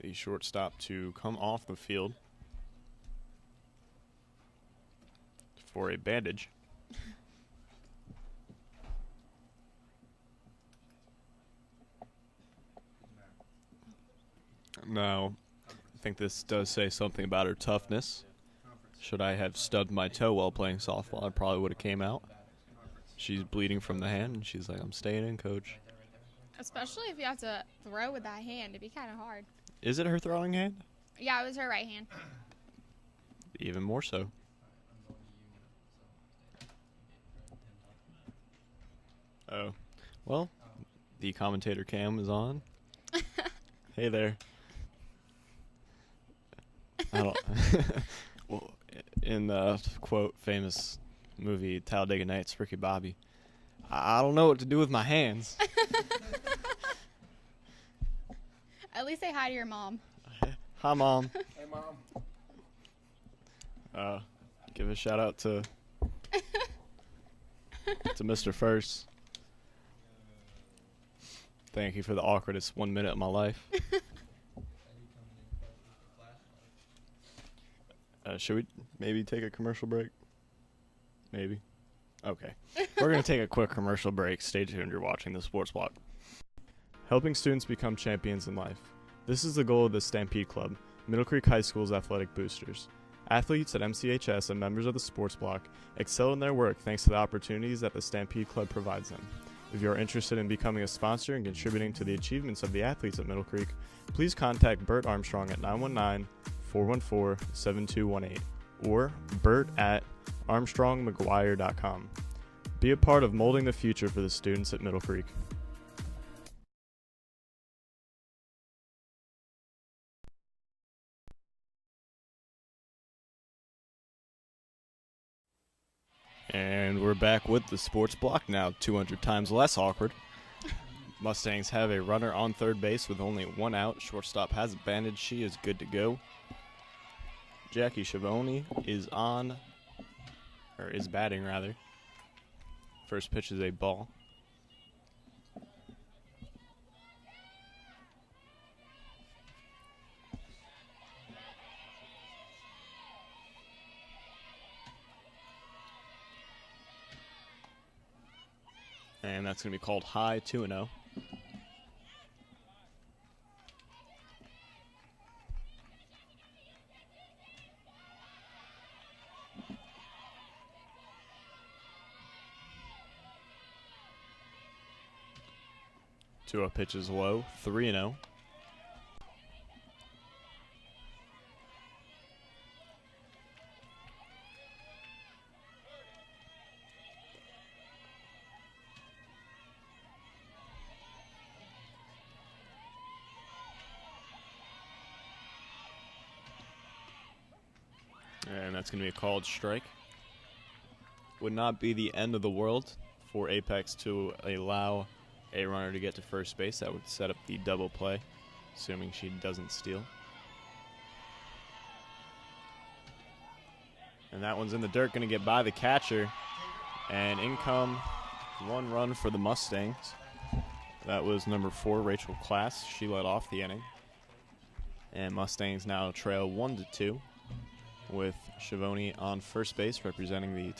Speaker 1: the shortstop to come off the field for a bandage. Now, I think this does say something about her toughness. Should I have stubbed my toe while playing softball, I probably would have came out. She's bleeding from the hand, and she's like, I'm staying in, coach.
Speaker 2: Especially if you have to throw with that hand. It'd be kind of hard.
Speaker 1: Is it her throwing hand?
Speaker 2: Yeah, it was her right hand.
Speaker 1: Even more so. Oh. Well, the commentator cam is on. Hey there. I don't. Well, in the quote famous movie Talladega Nights, Ricky Bobby, I don't know what to do with my hands.
Speaker 2: At least say hi to your mom.
Speaker 1: Hi, Mom.
Speaker 3: Hey, Mom.
Speaker 1: Give a shout out to Mr. First. Thank you for the awkwardest 1 minute of my life. Should we maybe take a commercial break? Maybe. Okay. We're going to take a quick commercial break. Stay tuned. You're watching the Sports Block. Helping students become champions in life. This is the goal of the Stampede Club, Middle Creek High School's athletic boosters. Athletes at MCHS and members of the Sports Block excel in their work thanks to the opportunities that the Stampede Club provides them. If you are interested in becoming a sponsor and contributing to the achievements of the athletes at Middle Creek, please contact Bert Armstrong at 414-7218 or bert@armstrongmcguire.com. Be a part of molding the future for the students at Middle Creek. And we're back with the sports block, now 200 times less awkward. Mustangs have a runner on third base with only one out. Shortstop has a bandage. She is good to go. Jackie Schiavone is batting rather. First pitch is a ball. And that's going to be called high, 2-0. Two-0 pitch is low, 3-0. And that's going to be a called strike. Would not be the end of the world for Apex to allow a runner to get to first base. That would set up the double play, assuming she doesn't steal. And that one's in the dirt, going to get by the catcher. And in come one run for the Mustangs. That was number 4, Rachel Class. She led off the inning. And Mustangs now trail 1-2 with Schiavone on first base representing the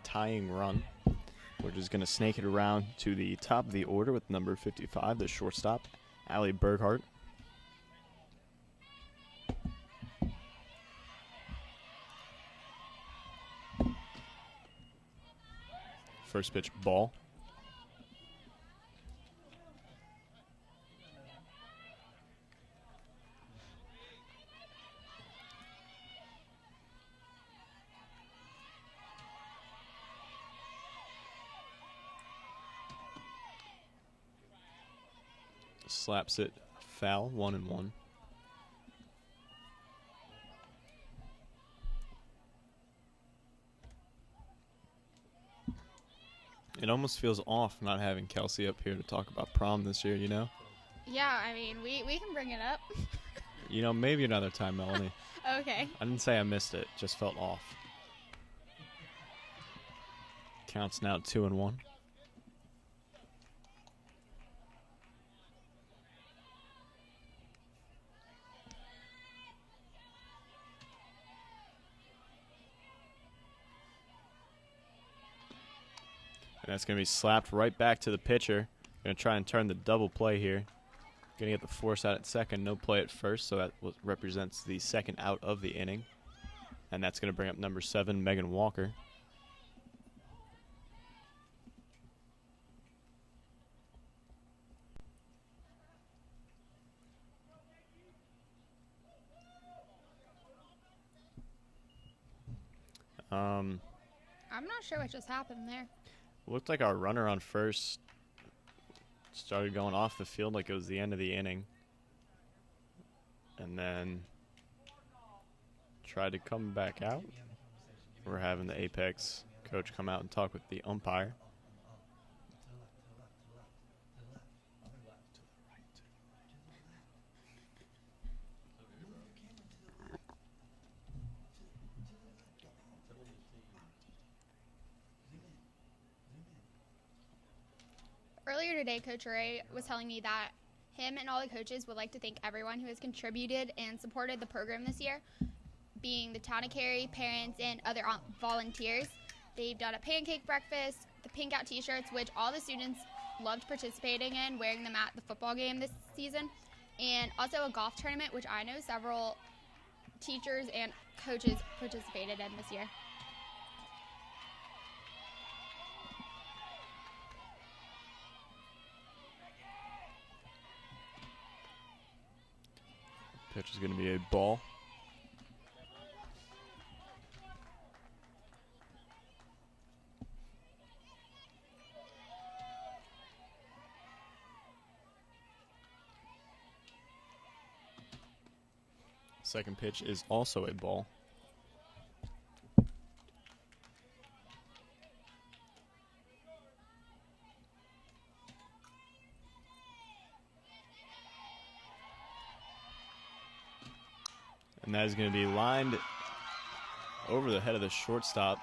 Speaker 1: tying run. We're just going to snake it around to the top of the order with number 55, the shortstop, Allie Berghardt. First pitch, ball. Slaps it foul, 1-1. It almost feels off not having Kelsey up here to talk about prom this year, you know?
Speaker 2: Yeah, I mean, we can bring it up.
Speaker 1: You know, maybe another time, Melanie.
Speaker 2: Okay.
Speaker 1: I didn't say I missed it, just felt off. Counts now 2-1. And that's going to be slapped right back to the pitcher. Going to try and turn the double play here. Going to get the force out at second, no play at first, so that represents the second out of the inning. And that's going to bring up number 7, Megan Walker.
Speaker 2: I'm not sure what just happened there.
Speaker 1: Looked like our runner on first started going off the field like it was the end of the inning. And then tried to come back out. We're having the Apex coach come out and talk with the umpire.
Speaker 2: Earlier today, Coach Ray was telling me that him and all the coaches would like to thank everyone who has contributed and supported the program this year, being the town of Cary, parents, and other volunteers. They've done a pancake breakfast, the pink out t-shirts, which all the students loved participating in, wearing them at the football game this season, and also a golf tournament, which I know several teachers and coaches participated in this year.
Speaker 1: Pitch is going to be a ball. Second pitch is also a ball. And that is going to be lined over the head of the shortstop.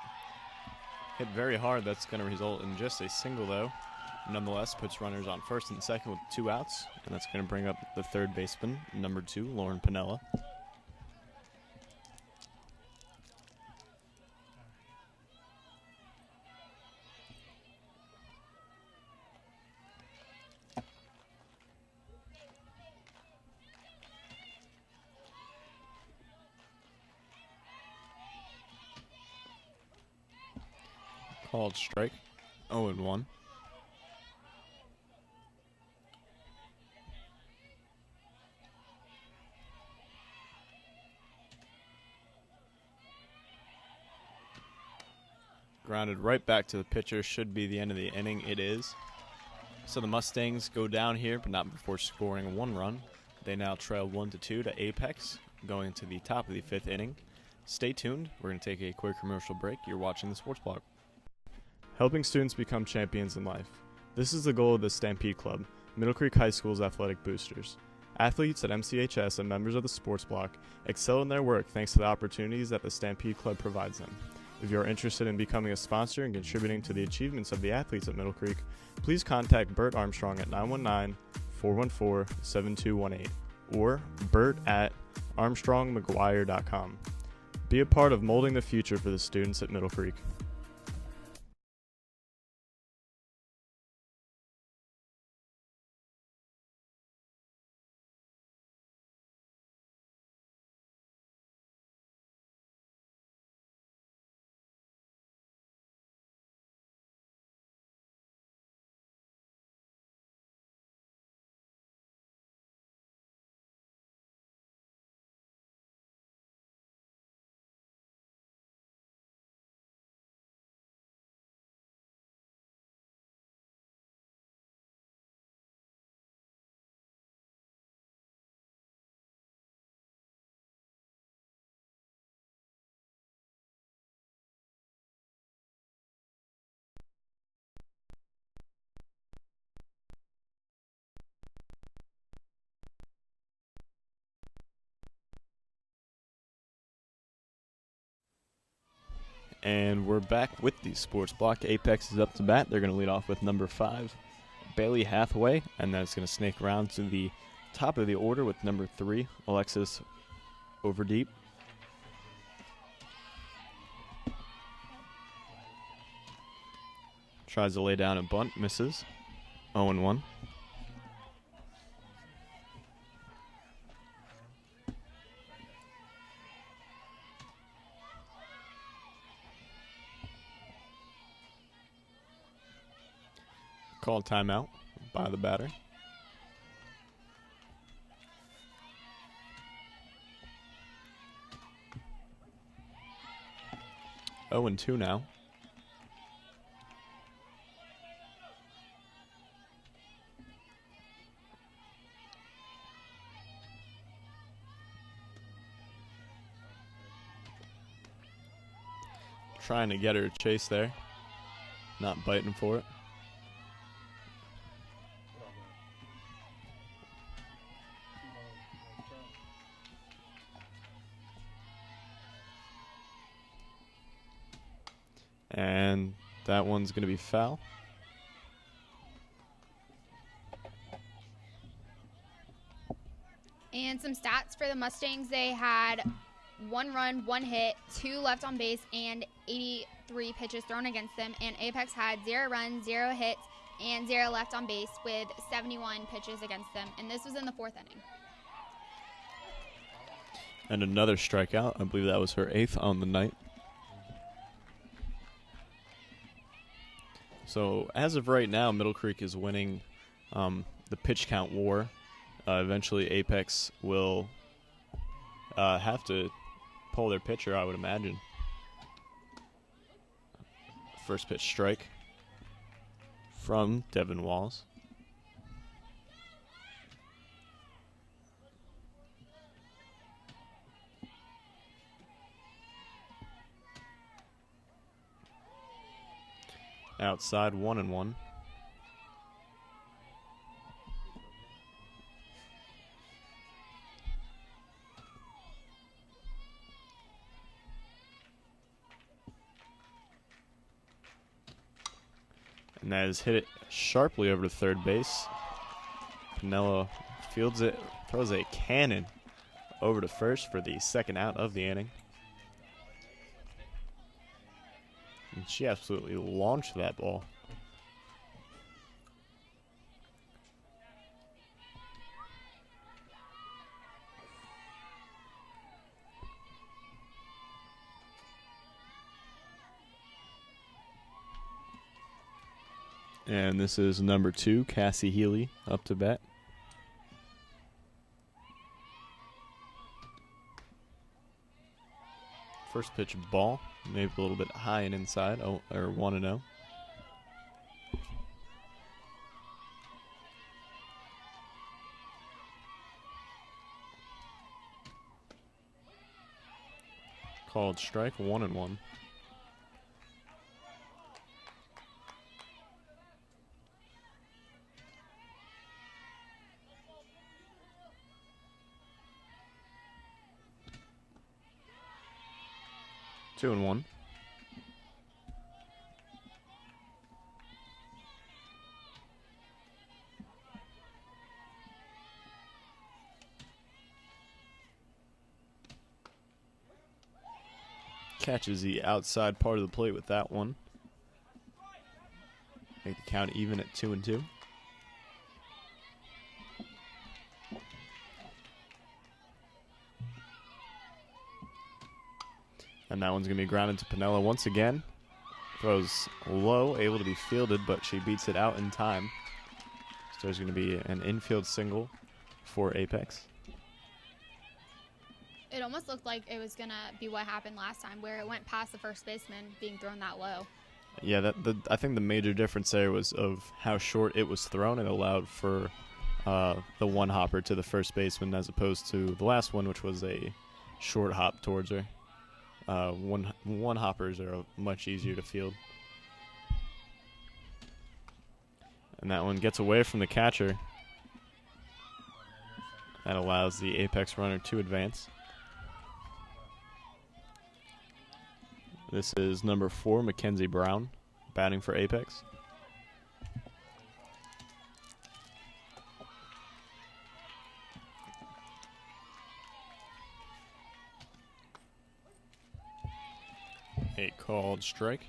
Speaker 1: Hit very hard. That's going to result in just a single, though. Nonetheless, puts runners on first and second with 2 outs. And that's going to bring up the third baseman, number 2, Lauren Pinella. Called strike. 0-1. Grounded right back to the pitcher. Should be the end of the inning. It is. So the Mustangs go down here, but not before scoring 1 run. They now trail 1-2 to Apex, going to the top of the 5th inning. Stay tuned. We're going to take a quick commercial break. You're watching the Sports Block. Helping students become champions in life. This is the goal of the Stampede Club, Middle Creek High School's athletic boosters. Athletes at MCHS and members of the Sports Block excel in their work thanks to the opportunities that the Stampede Club provides them. If you are interested in becoming a sponsor and contributing to the achievements of the athletes at Middle Creek, please contact Bert Armstrong at 919-414-7218 or bert@armstrongmcguire.com. Be a part of molding the future for the students at Middle Creek. And we're back with the Sports Block. Apex is up to bat. They're going to lead off with number 5, Bailey Hathaway, and that's going to snake around to the top of the order with number 3, Alexis Overdeep. Tries to lay down a bunt, misses. 0-1. Called timeout by the batter. Oh, and 2 now. Trying to get her to chase there. Not biting for it. And that one's going to be foul.
Speaker 2: And some stats for the Mustangs. They had 1 run, 1 hit, 2 left on base, and 83 pitches thrown against them. And Apex had 0 runs, 0 hits, and 0 left on base with 71 pitches against them. And this was in the 4th inning.
Speaker 1: And another strikeout. I believe that was her 8th on the night. So as of right now, Middle Creek is winning the pitch count war. Eventually, Apex will have to pull their pitcher, I would imagine. First pitch strike from Devin Walls. Outside, 1-1. And that is hit it sharply over to third base. Pinella fields it, throws a cannon over to first for the second out of the inning. And she absolutely launched that ball. And this is number 2, Cassie Healy, up to bat. First pitch ball, maybe a little bit high and inside, or 1-0. Called strike, 1-1. Two and one. Catches the outside part of the plate with that one. Make the count even at 2-2. And that one's going to be grounded to Pinella once again. Throws low, able to be fielded, but she beats it out in time. So there's going to be an infield single for Apex.
Speaker 2: It almost looked like it was going to be what happened last time, where it went past the first baseman being thrown that low.
Speaker 1: Yeah, I think the major difference there was of how short it was thrown. It allowed for the one hopper to the first baseman as opposed to the last one, which was a short hop towards her. One hoppers are much easier to field. And that one gets away from the catcher. That allows the Apex runner to advance. This is number 4, Mackenzie Brown, batting for Apex. A called strike.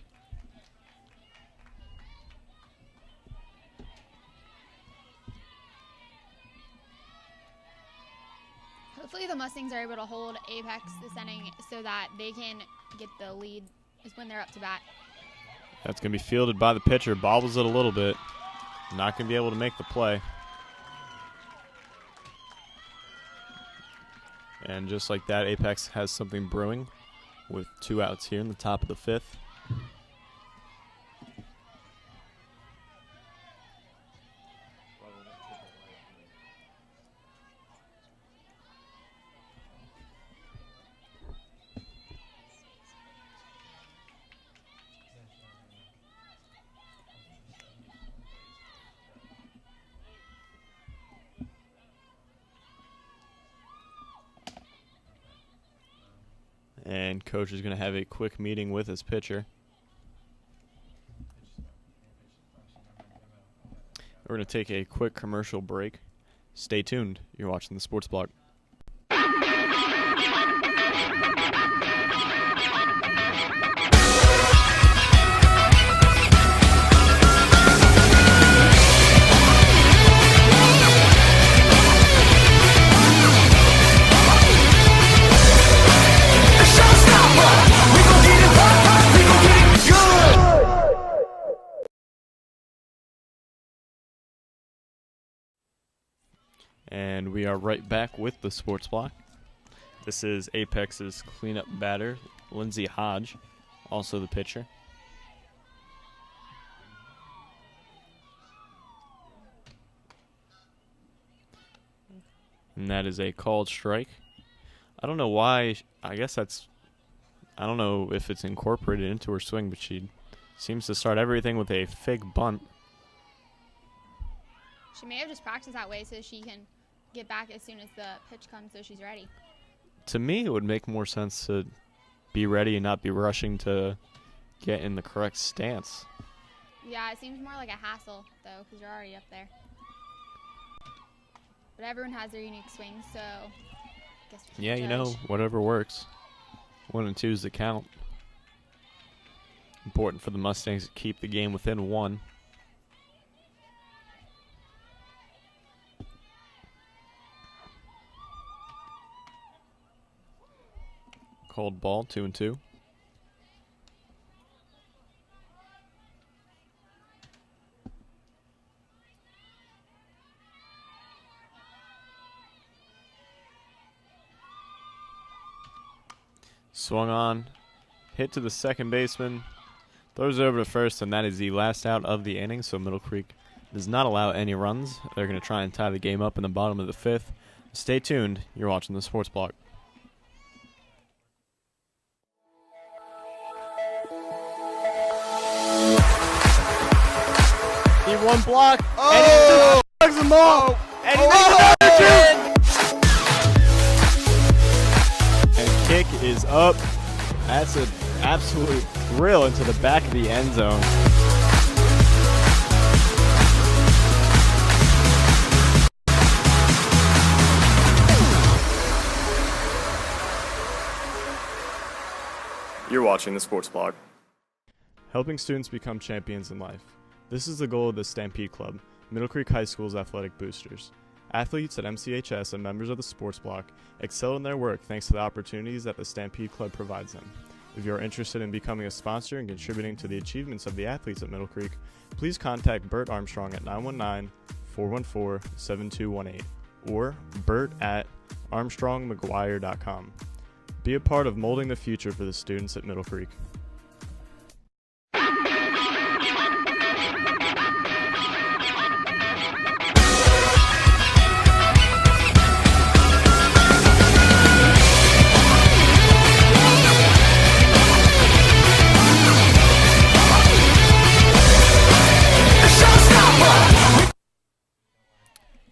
Speaker 2: Hopefully the Mustangs are able to hold Apex this inning so that they can get the lead is when they're up to bat.
Speaker 1: That's going to be fielded by the pitcher. Bobbles it a little bit. Not going to be able to make the play. And just like that, Apex has something brewing with 2 outs here in the top of the 5th. And coach is going to have a quick meeting with his pitcher. We're going to take a quick commercial break. Stay tuned. You're watching the Sports Block. And we are right back with the Sports Block. This is Apex's cleanup batter, Lindsey Hodge, also the pitcher. And that is a called strike. I don't know why. I guess that's. I don't know if it's incorporated into her swing, but she Seems to start everything with a fake bunt.
Speaker 2: She may have just practiced that way so she can get back as soon as the pitch comes so she's ready.
Speaker 1: To me, it would make more sense to be ready and not be rushing to get in the correct stance.
Speaker 2: Yeah, it seems more like a hassle, though, because you're already up there. But everyone has their unique swings, so I guess we
Speaker 1: Yeah,
Speaker 2: can't
Speaker 1: you know,
Speaker 2: judge.
Speaker 1: whatever works. 1 and 2 is the count. Important for the Mustangs to keep the game within 1. Cold ball, 2 and 2. Swung on, hit to the second baseman, throws it over to first, and that is the last out of the inning. So Middle Creek does not allow any runs. They're going to try and tie the game up in the bottom of the 5th. Stay tuned. You're watching the Sports Block. He one block, and he just plugs them all, and he makes another 2. And kick is up. That's an absolute drill into the back of the end zone. You're watching the Sports Blog. Helping students become champions in life. This is the goal of the Stampede Club, Middle Creek High School's athletic boosters. Athletes at MCHS and members of the Sports Block excel in their work thanks to the opportunities that the Stampede Club provides them. If you are interested in becoming a sponsor and contributing to the achievements of the athletes at Middle Creek, please contact Bert Armstrong at 919-414-7218 or bert@armstrongmcguire.com. Be a part of molding the future for the students at Middle Creek.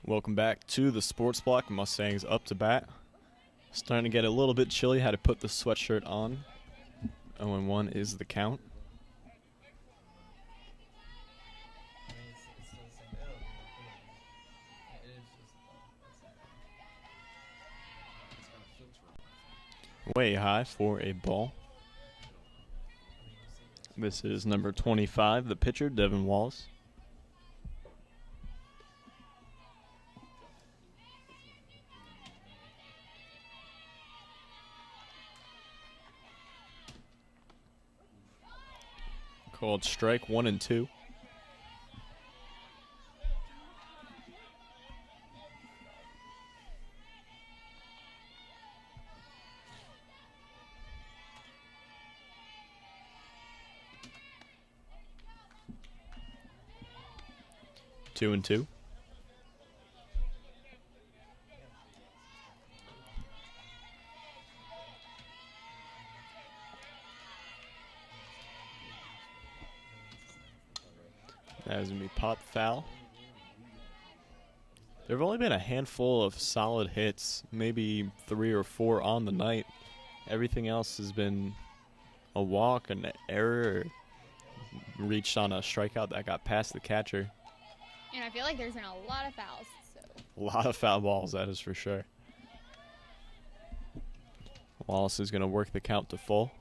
Speaker 1: Welcome back to the Sports Block. Mustangs up to bat. Starting to get a little bit chilly. Had to put the sweatshirt on. 0-1 is the count. Way high for a ball. This is number 25, the pitcher, Devin Wallace. Called strike 1 and 2. Two and 2. That is going to be pop foul. There have only been a handful of solid hits, maybe 3 or 4 on the night. Everything else has been a walk, an error, reached on a strikeout that got past the catcher.
Speaker 2: And I feel like there's been a lot of fouls. So.
Speaker 1: A lot of foul balls, that is for sure. Wallace is going to work the count to full.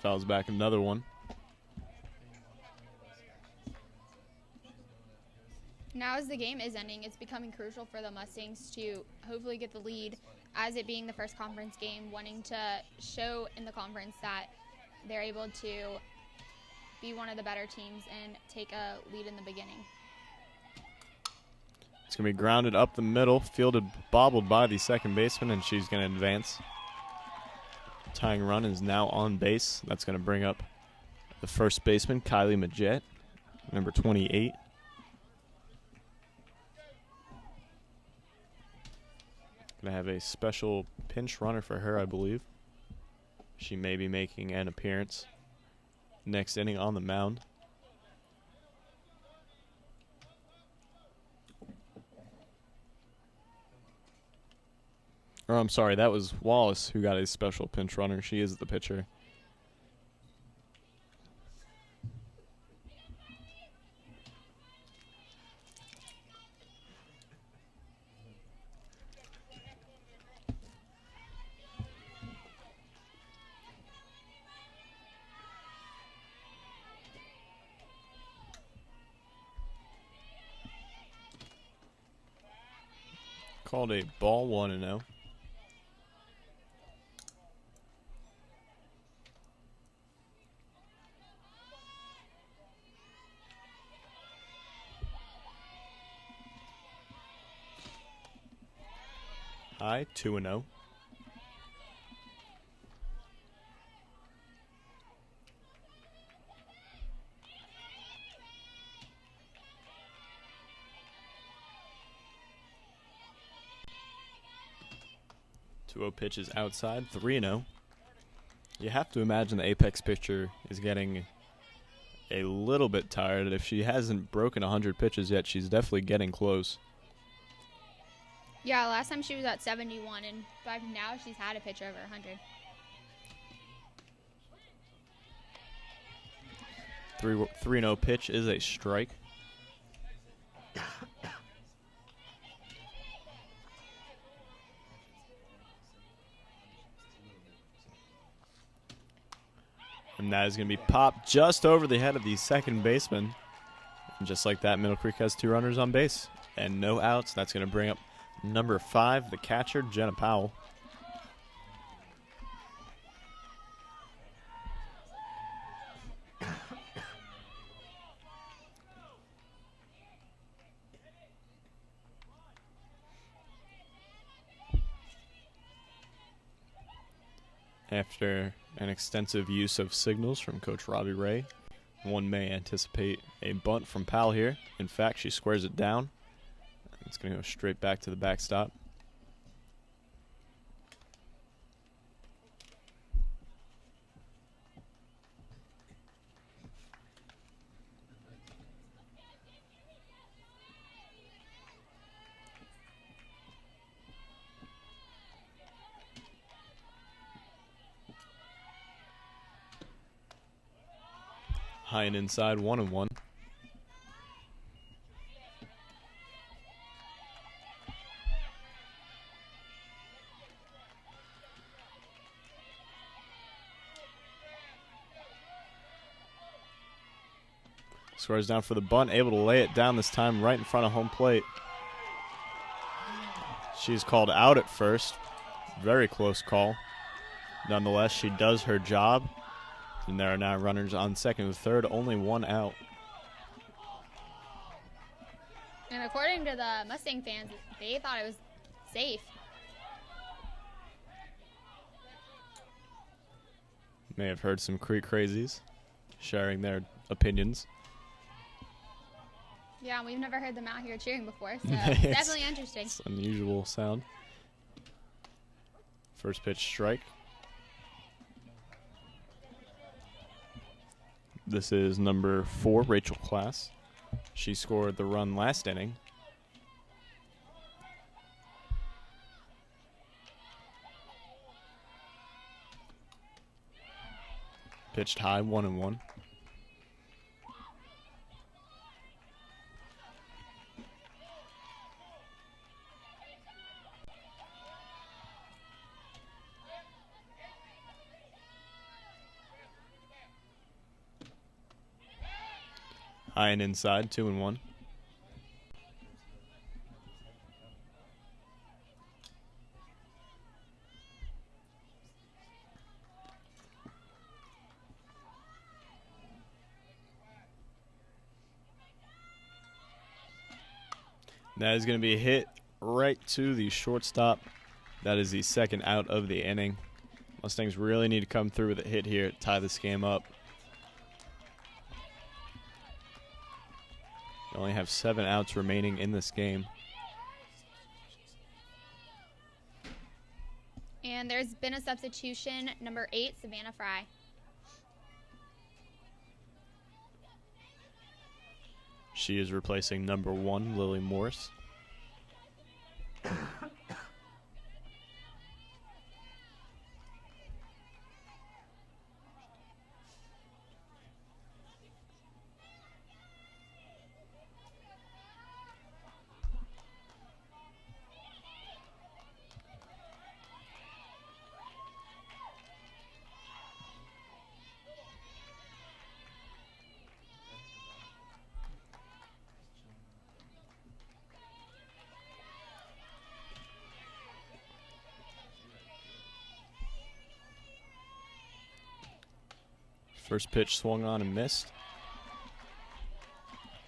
Speaker 1: Fouls back another one.
Speaker 2: Now as the game is ending, it's becoming crucial for the Mustangs to hopefully get the lead as it being the first conference game, wanting to show in the conference that they're able to be one of the better teams and take a lead in the beginning.
Speaker 1: It's going to be grounded up the middle, fielded, bobbled by the second baseman, and she's going to advance. Tying run is now on base. That's going to bring up the first baseman, Kylie Majette, number 28. Gonna have a special pinch runner for her, I believe. She may be making an appearance next inning on the mound. Or I'm sorry, that was Wallace who got a special pinch runner. She is the pitcher. Called a ball 1-0. High 2-0. Pitch is outside, 3-0. You have to imagine the Apex pitcher is getting a little bit tired. If she hasn't broken 100 pitches yet, she's definitely getting close.
Speaker 2: Yeah, last time she was at 71, and by now she's had a pitch over 100.
Speaker 1: 3-0 pitch is a strike. And that is going to be popped just over the head of the second baseman. And just like that, Middle Creek has 2 runners on base and no outs. That's going to bring up number 5, the catcher, Jenna Powell. After an extensive use of signals from Coach Robbie Ray, one may anticipate a bunt from Powell here. In fact, she squares it down. It's going to go straight back to the backstop. High and inside, 1-1. Squares down for the bunt, able to lay it down this time right in front of home plate. She's called out at first. Very close call. Nonetheless, she does her job. And there are now runners on second and third, only 1 out.
Speaker 2: And according to the Mustang fans, they thought it was safe.
Speaker 1: May have heard some Creek crazies sharing their opinions.
Speaker 2: Yeah, we've never heard them out here cheering before, so definitely interesting.
Speaker 1: It's an unusual sound. First pitch strike. This is number 4, Rachel Class. She scored the run last inning. Pitched high, 1-1. High and inside, 2-1. That is going to be hit right to the shortstop. That is the second out of the inning. Mustangs really need to come through with a hit here to tie this game up. They only have 7 outs remaining in this game.
Speaker 2: And there's been a substitution, number 8, Savannah Fry.
Speaker 1: She is replacing number 1, Lily Morse. First pitch swung on and missed.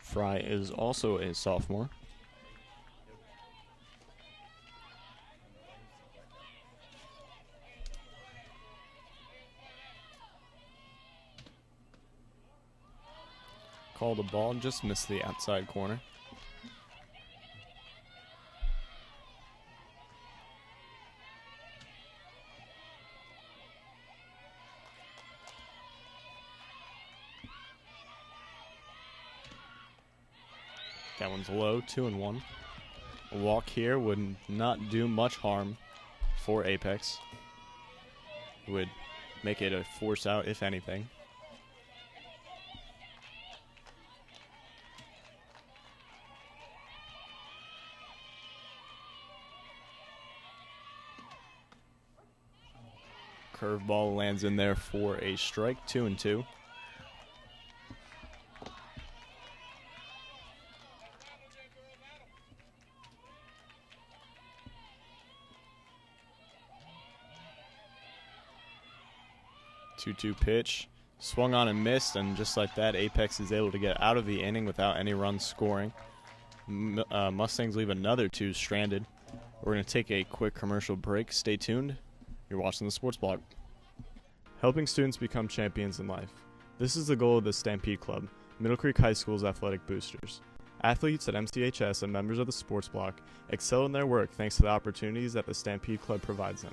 Speaker 1: Fry is also a sophomore. Called a ball, just missed the outside corner. That one's low, 2-1. A walk here would not do much harm for Apex. It would make it a force out, if anything. Curveball lands in there for a strike, 2-2. Two-two pitch, swung on and missed, and just like that, Apex is able to get out of the inning without any runs scoring. Mustangs leave another 2 stranded. We're going to take a quick commercial break. Stay tuned. You're watching the Sports Block. Helping students become champions in life. This is the goal of the Stampede Club, Middle Creek High School's athletic boosters. Athletes at MCHS and members of the Sports Block excel in their work thanks to the opportunities that the Stampede Club provides them.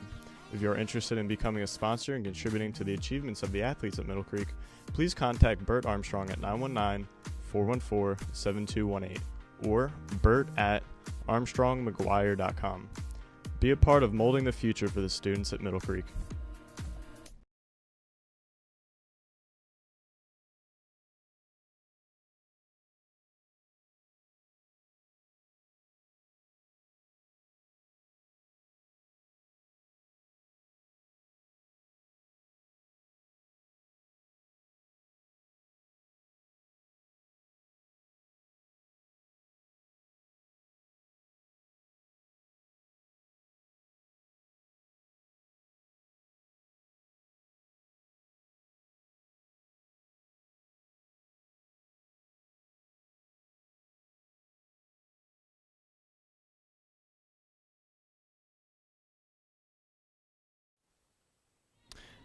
Speaker 1: If you are interested in becoming a sponsor and contributing to the achievements of the athletes at Middle Creek, please contact Bert Armstrong at 919-414-7218 or bert@armstrongmcguire.com. Be a part of molding the future for the students at Middle Creek.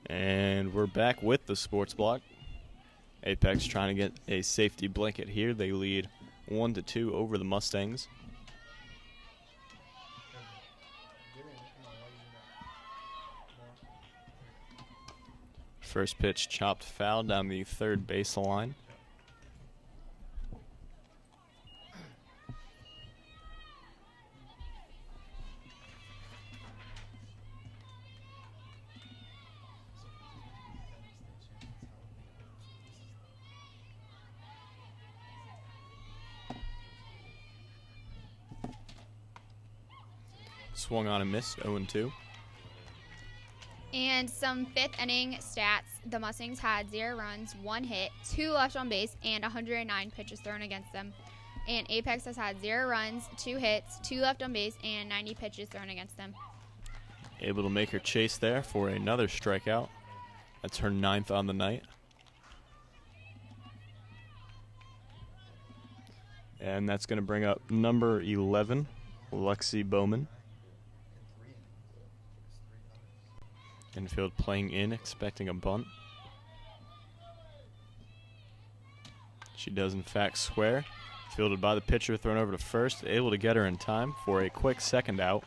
Speaker 1: And we're back with the Sports Block. Apex trying to get a safety blanket here. They lead 1-2 over the Mustangs. First pitch chopped foul down the third baseline. Swung on and missed, 0-2.
Speaker 2: And some 5th inning stats. The Mustangs had 0 runs, 1 hit, 2 left on base, and 109 pitches thrown against them. And Apex has had 0 runs, 2 hits, 2 left on base, and 90 pitches thrown against them.
Speaker 1: Able to make her chase there for another strikeout. That's her 9th on the night. And that's going to bring up number 11, Lexi Bowman. Infield playing in, expecting a bunt. She does in fact square. Fielded by the pitcher, thrown over to first, able to get her in time for a quick second out.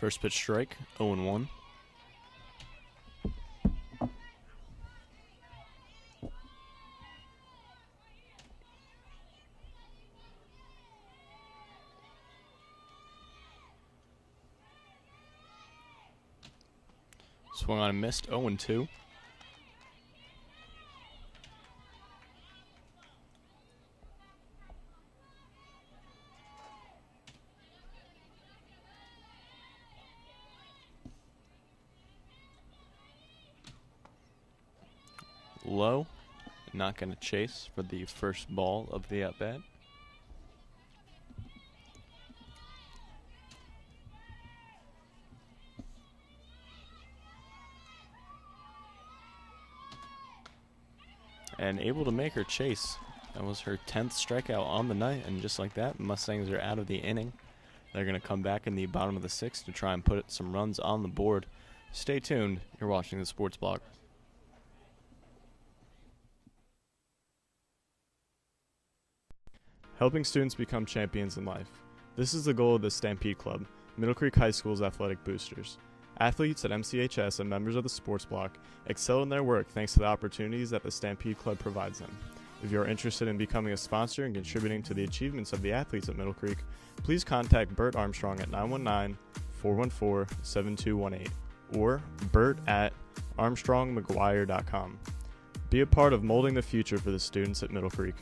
Speaker 1: First pitch strike, 0-1. Swung on and missed, 0-2. Low, not going to chase for the first ball of the at-bat. And able to make her chase. That was her 10th strikeout on the night, and just like that, the Mustangs are out of the inning. They're going to come back in the bottom of the 6th to try and put some runs on the board. Stay tuned. You're watching the Sports Block. Helping students become champions in life. This is the goal of the Stampede Club, Middle Creek High School's athletic boosters. Athletes at MCHS and members of the Sports Block excel in their work thanks to the opportunities that the Stampede Club provides them. If you are interested in becoming a sponsor and contributing to the achievements of the athletes at Middle Creek, please contact Bert Armstrong at 919-414-7218 or bert@armstrongmcguire.com. Be a part of molding the future for the students at Middle Creek.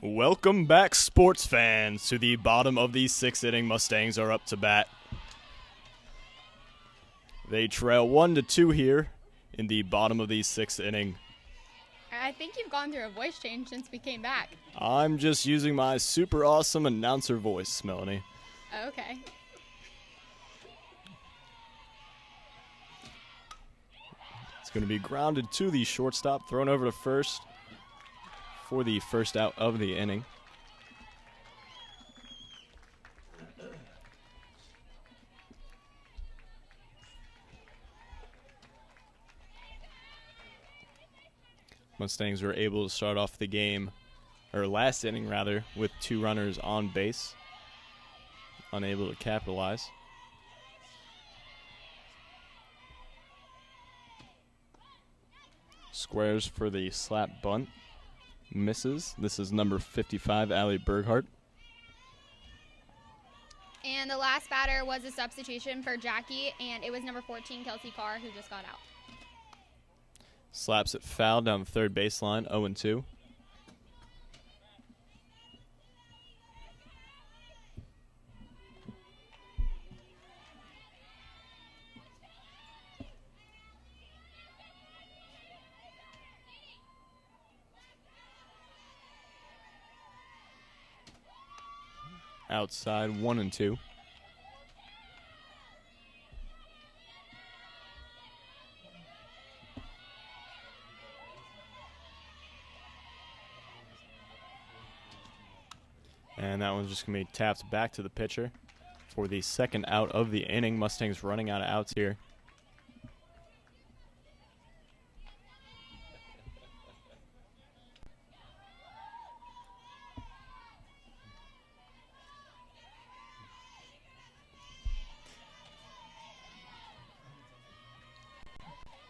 Speaker 1: Welcome back, sports fans, to the bottom of the 6th inning. Mustangs are up to bat. They trail 1-2 here in the bottom of the 6th inning.
Speaker 2: I think you've gone through a voice change since we came back.
Speaker 1: I'm just using my super awesome announcer voice, Melanie.
Speaker 2: Okay.
Speaker 1: It's going to be grounded to the shortstop, thrown over to first for the first out of the inning. Mustangs were able to start off the game, or last inning rather, with 2 runners on base. Unable to capitalize. Squares for the slap bunt. Misses. This is number 55, Allie Berghardt.
Speaker 2: And the last batter was a substitution for Jackie, and it was number 14, Kelsey Carr, who just got out.
Speaker 1: Slaps it foul down the third baseline, 0-2. Outside, 1-2. And that one's just going to be tapped back to the pitcher for the second out of the inning. Mustangs running out of outs here.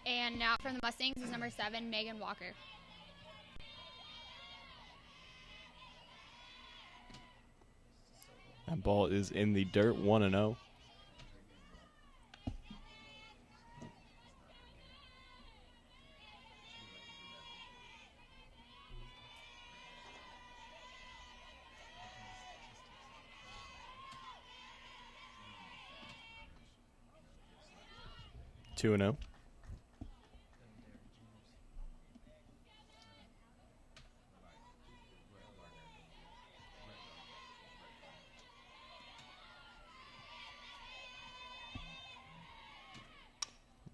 Speaker 2: And now from the Mustangs is number 7, Megan Walker.
Speaker 1: That ball is in the dirt, 1-0. 2-0.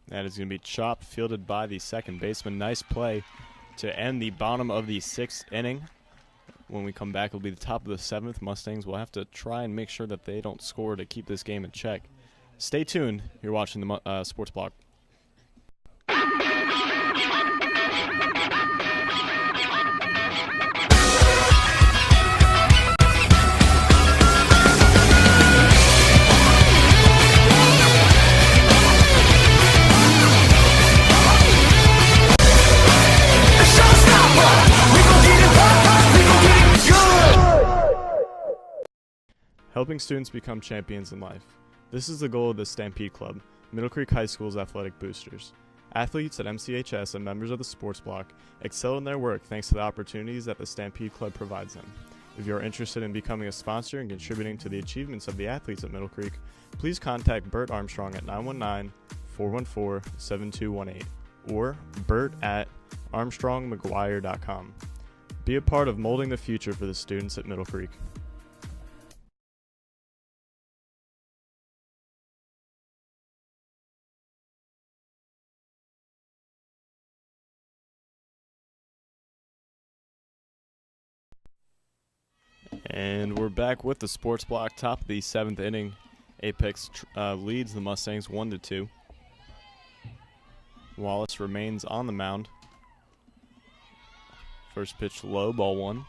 Speaker 1: That is going to be chopped, fielded by the second baseman. Nice play to end the bottom of the 6th inning. When we come back, it'll be the top of the 7th. Mustangs will have to try and make sure that they don't score to keep this game in check. Stay tuned. You're watching the Sports Block. Helping students become champions in life. This is the goal of the Stampede Club, Middle Creek High School's athletic boosters. Athletes at MCHS and members of the Sports Block excel in their work thanks to the opportunities that the Stampede Club provides them. If you are interested in becoming a sponsor and contributing to the achievements of the athletes at Middle Creek, please contact Bert Armstrong at 919-414-7218 or bert@armstrongmcguire.com. Be a part of molding the future for the students at Middle Creek. And we're back with the Sports Block, top of the 7th inning. Apex leads the Mustangs 1-2. Wallace remains on the mound. First pitch low, ball 1.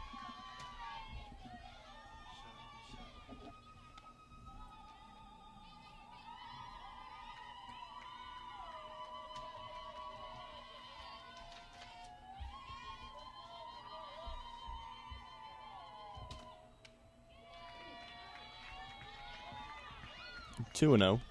Speaker 1: Two and 0.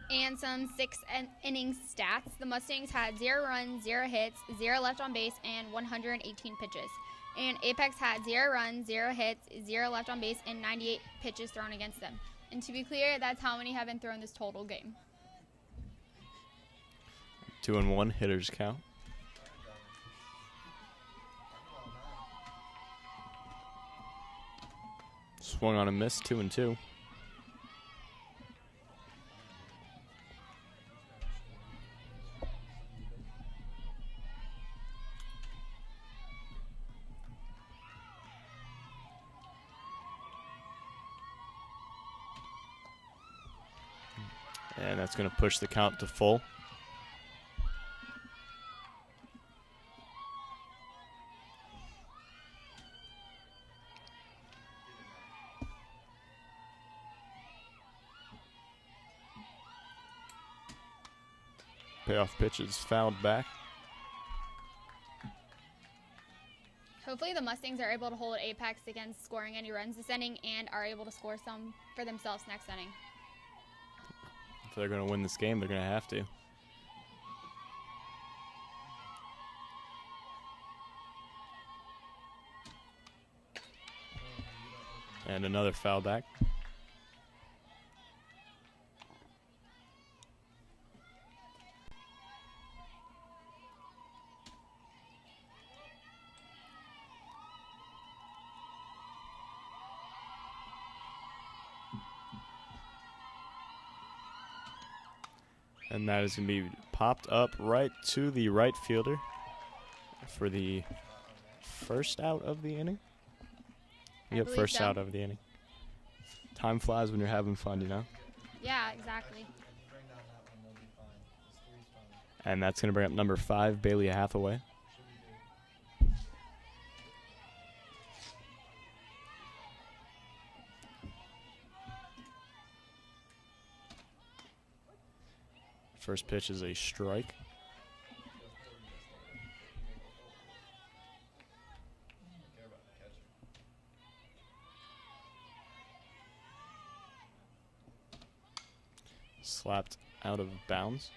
Speaker 2: And some 6th inning stats. The Mustangs had 0 runs, 0 hits, 0 left on base, and 118 pitches. And Apex had 0 runs, 0 hits, 0 left on base, and 98 pitches thrown against them. And to be clear, that's how many have been thrown this total game.
Speaker 1: 2-1 hitters count. Swung on a miss, 2-2. And that's going to push the count to full. Payoff pitch is fouled back.
Speaker 2: Hopefully the Mustangs are able to hold Apex against scoring any runs this inning and are able to score some for themselves next inning.
Speaker 1: If they're going to win this game, they're going to have to. And another foul back. And that is going to be popped up right to the right fielder for the first out of the inning. Yep, first out of the inning. Time flies when you're having fun, you know?
Speaker 2: Yeah, exactly.
Speaker 1: And that's going to bring up number 5, Bailey Hathaway. First pitch is a strike. Slapped out of bounds.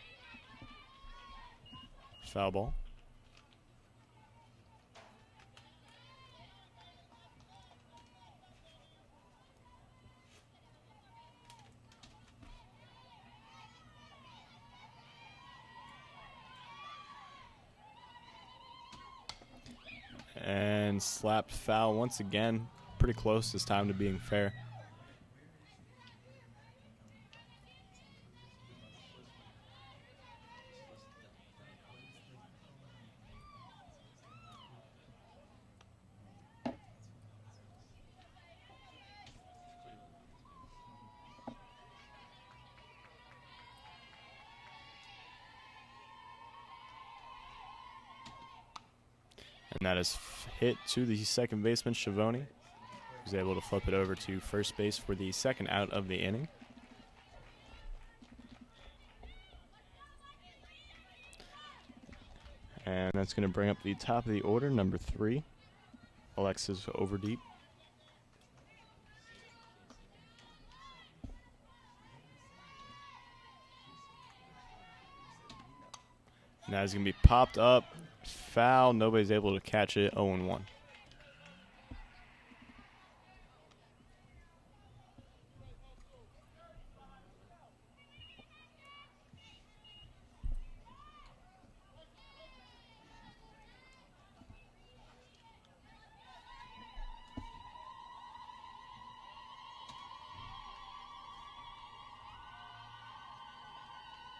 Speaker 1: Foul ball. And slapped foul once again. Pretty close this time to being fair. And that is hit to the second baseman, Schiavone, who's able to flip it over to first base for the second out of the inning. And that's going to bring up the top of the order, number 3, Alexis Overdeep. Now it's going to be popped up. Foul. Nobody's able to catch it. 0-1.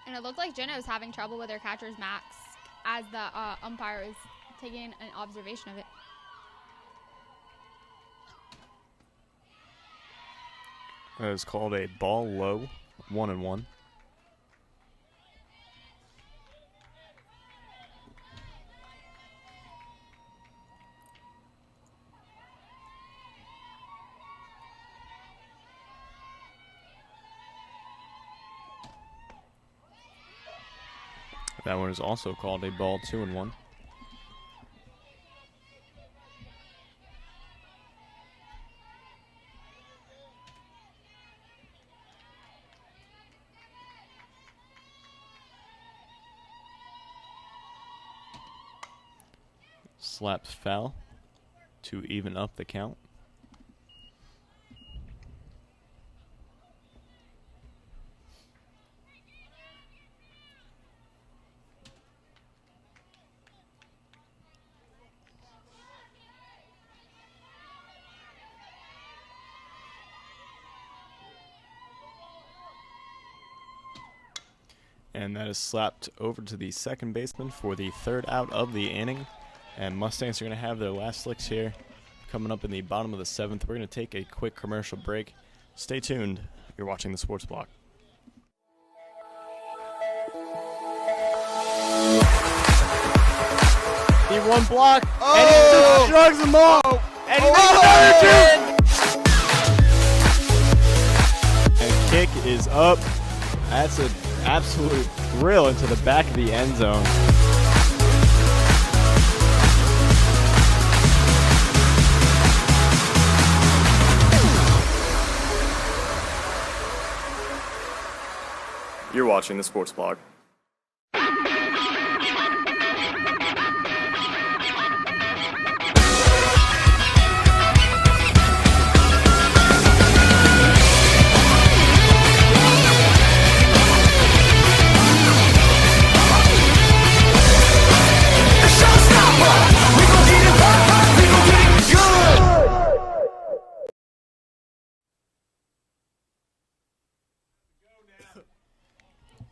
Speaker 2: And it looked like Jenna was having trouble with her catcher's mask as the umpire was taking an observation of it.
Speaker 1: That is called a ball low, 1-1. That one is also called a ball 2-1. Slaps foul to even up the count. And that is slapped over to the second baseman for the third out of the inning. And Mustangs are going to have their last licks here coming up in the bottom of the 7th. We're going to take a quick commercial break. Stay tuned. You're watching the Sports Block. He one block, and he just shrugs them off, and he makes another 2. And kick is up. That's an absolute thrill into the back of the end zone. You're watching the Sports Blog.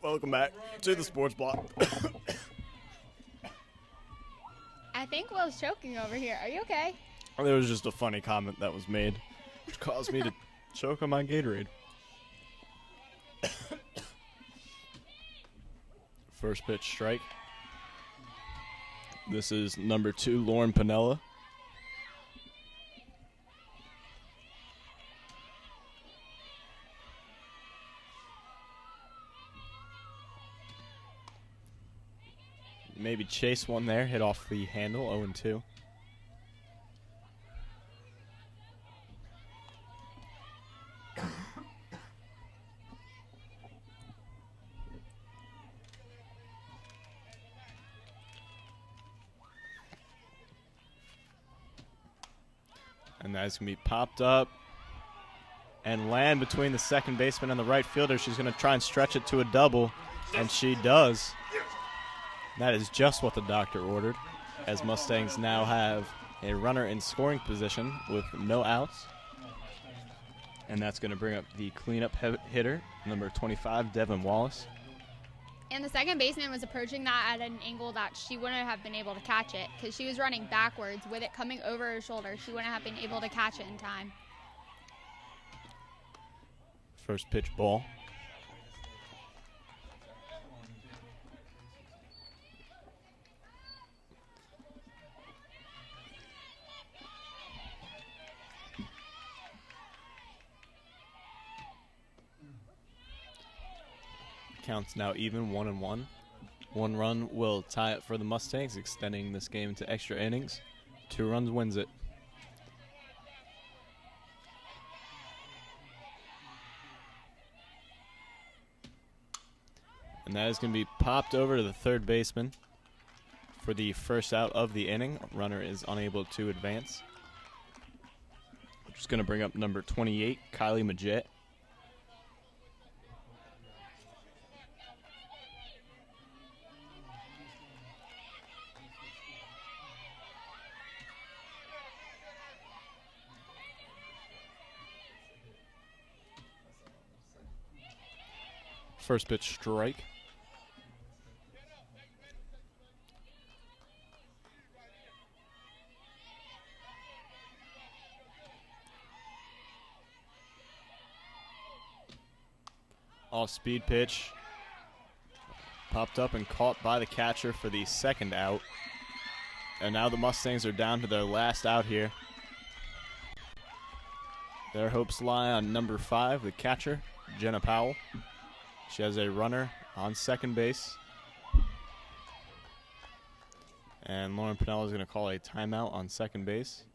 Speaker 1: Welcome back to the Sports Block.
Speaker 2: I think Will's choking over here. Are you okay?
Speaker 1: There was just a funny comment that was made, which caused me to choke on my Gatorade. First pitch strike. This is number 2, Lauren Pinella. Maybe chase one there, hit off the handle, 0-2. And that's going to be popped up and land between the second baseman and the right fielder. She's going to try and stretch it to a double, and she does. That is just what the doctor ordered, as Mustangs now have a runner in scoring position with no outs. And that's going to bring up the cleanup hitter, number 25, Devin Wallace.
Speaker 2: And the second baseman was approaching that at an angle that she wouldn't have been able to catch it because she was running backwards with it coming over her shoulder. She wouldn't have been able to catch it in time.
Speaker 1: First pitch ball. Counts now even, 1-1. One run will tie it for the Mustangs, extending this game to extra innings. 2 runs wins it. And that is going to be popped over to the third baseman for the first out of the inning. Runner is unable to advance. Just going to bring up number 28, Kylie Majette. First pitch strike. Off-speed pitch. Popped up and caught by the catcher for the second out. And now the Mustangs are down to their last out here. Their hopes lie on number 5, the catcher, Jenna Powell. She has a runner on second base. And Lauren Pinella is going to call a timeout on second base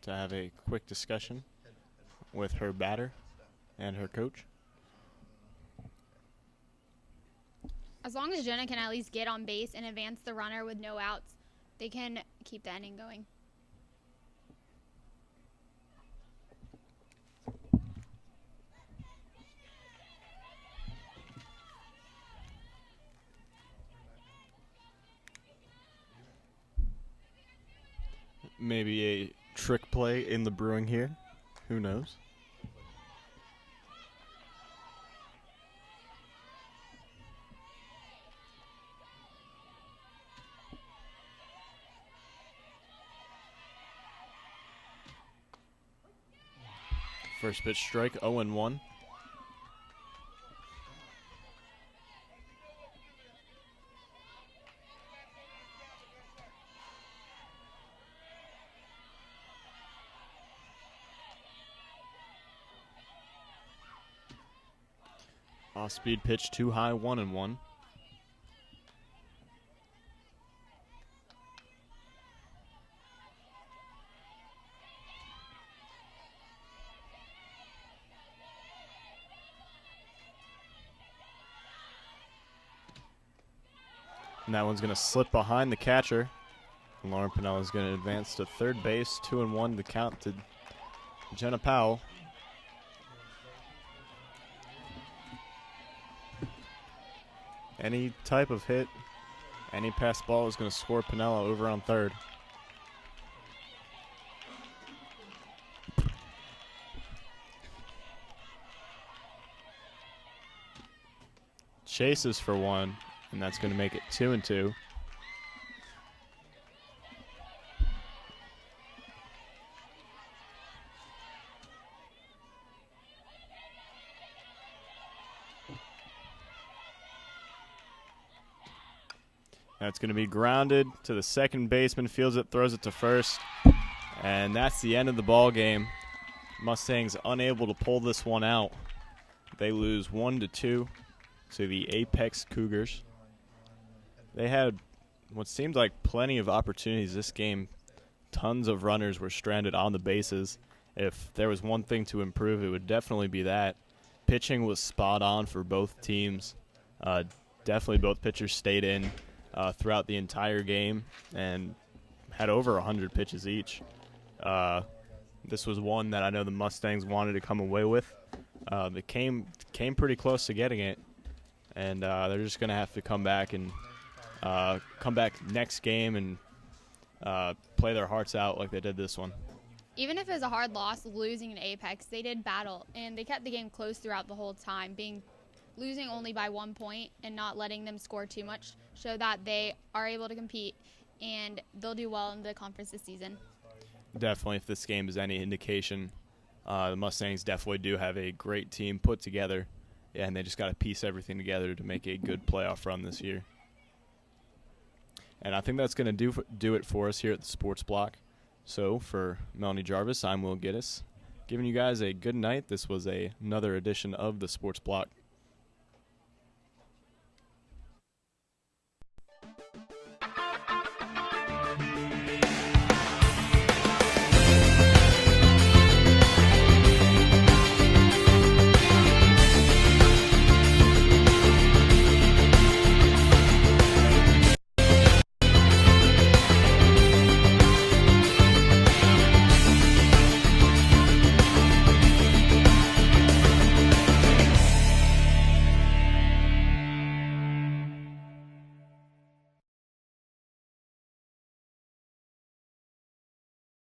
Speaker 1: to have a quick discussion with her batter and her coach.
Speaker 2: As long as Jenna can at least get on base and advance the runner with no outs, they can keep the inning going.
Speaker 1: Maybe a trick play in the brewing here. Who knows? First pitch strike, 0-1. Off-speed pitch too high, 1-1. And that one's going to slip behind the catcher. And Lauren Pinella is going to advance to third base, 2-1 to count to Jenna Powell. Any type of hit, any pass ball is going to score Pinella over on third. Chases for one, and that's going to make it 2-2. That's going to be grounded to the second baseman, fields it, throws it to first, and that's the end of the ball game. Mustangs unable to pull this one out. They lose 1-2 to the Apex Cougars. They had what seemed like plenty of opportunities this game. Tons of runners were stranded on the bases. If there was one thing to improve, it would definitely be that. Pitching was spot on for both teams. Definitely both pitchers stayed in throughout the entire game and had over 100 pitches each. This was one that I know the Mustangs wanted to come away with. They came pretty close to getting it, and they're just going to have to come back and come back next game and
Speaker 2: play
Speaker 1: their hearts out like they did this one.
Speaker 2: Even if it was a hard loss, losing in Apex, they did battle, and they kept the game close throughout the whole time, losing only by 1 point and not letting them score too much, show that they are able to compete, and they'll do well in the conference this season.
Speaker 1: Definitely, if this game is any indication, the Mustangs definitely do have a great team put together, and they just got to piece everything together to make a good playoff run this year. And I think that's going to do it for us here at the Sports Block. So for Melanie Jarvis, I'm Will Giddis, giving you guys a good night. This was another edition of the Sports Block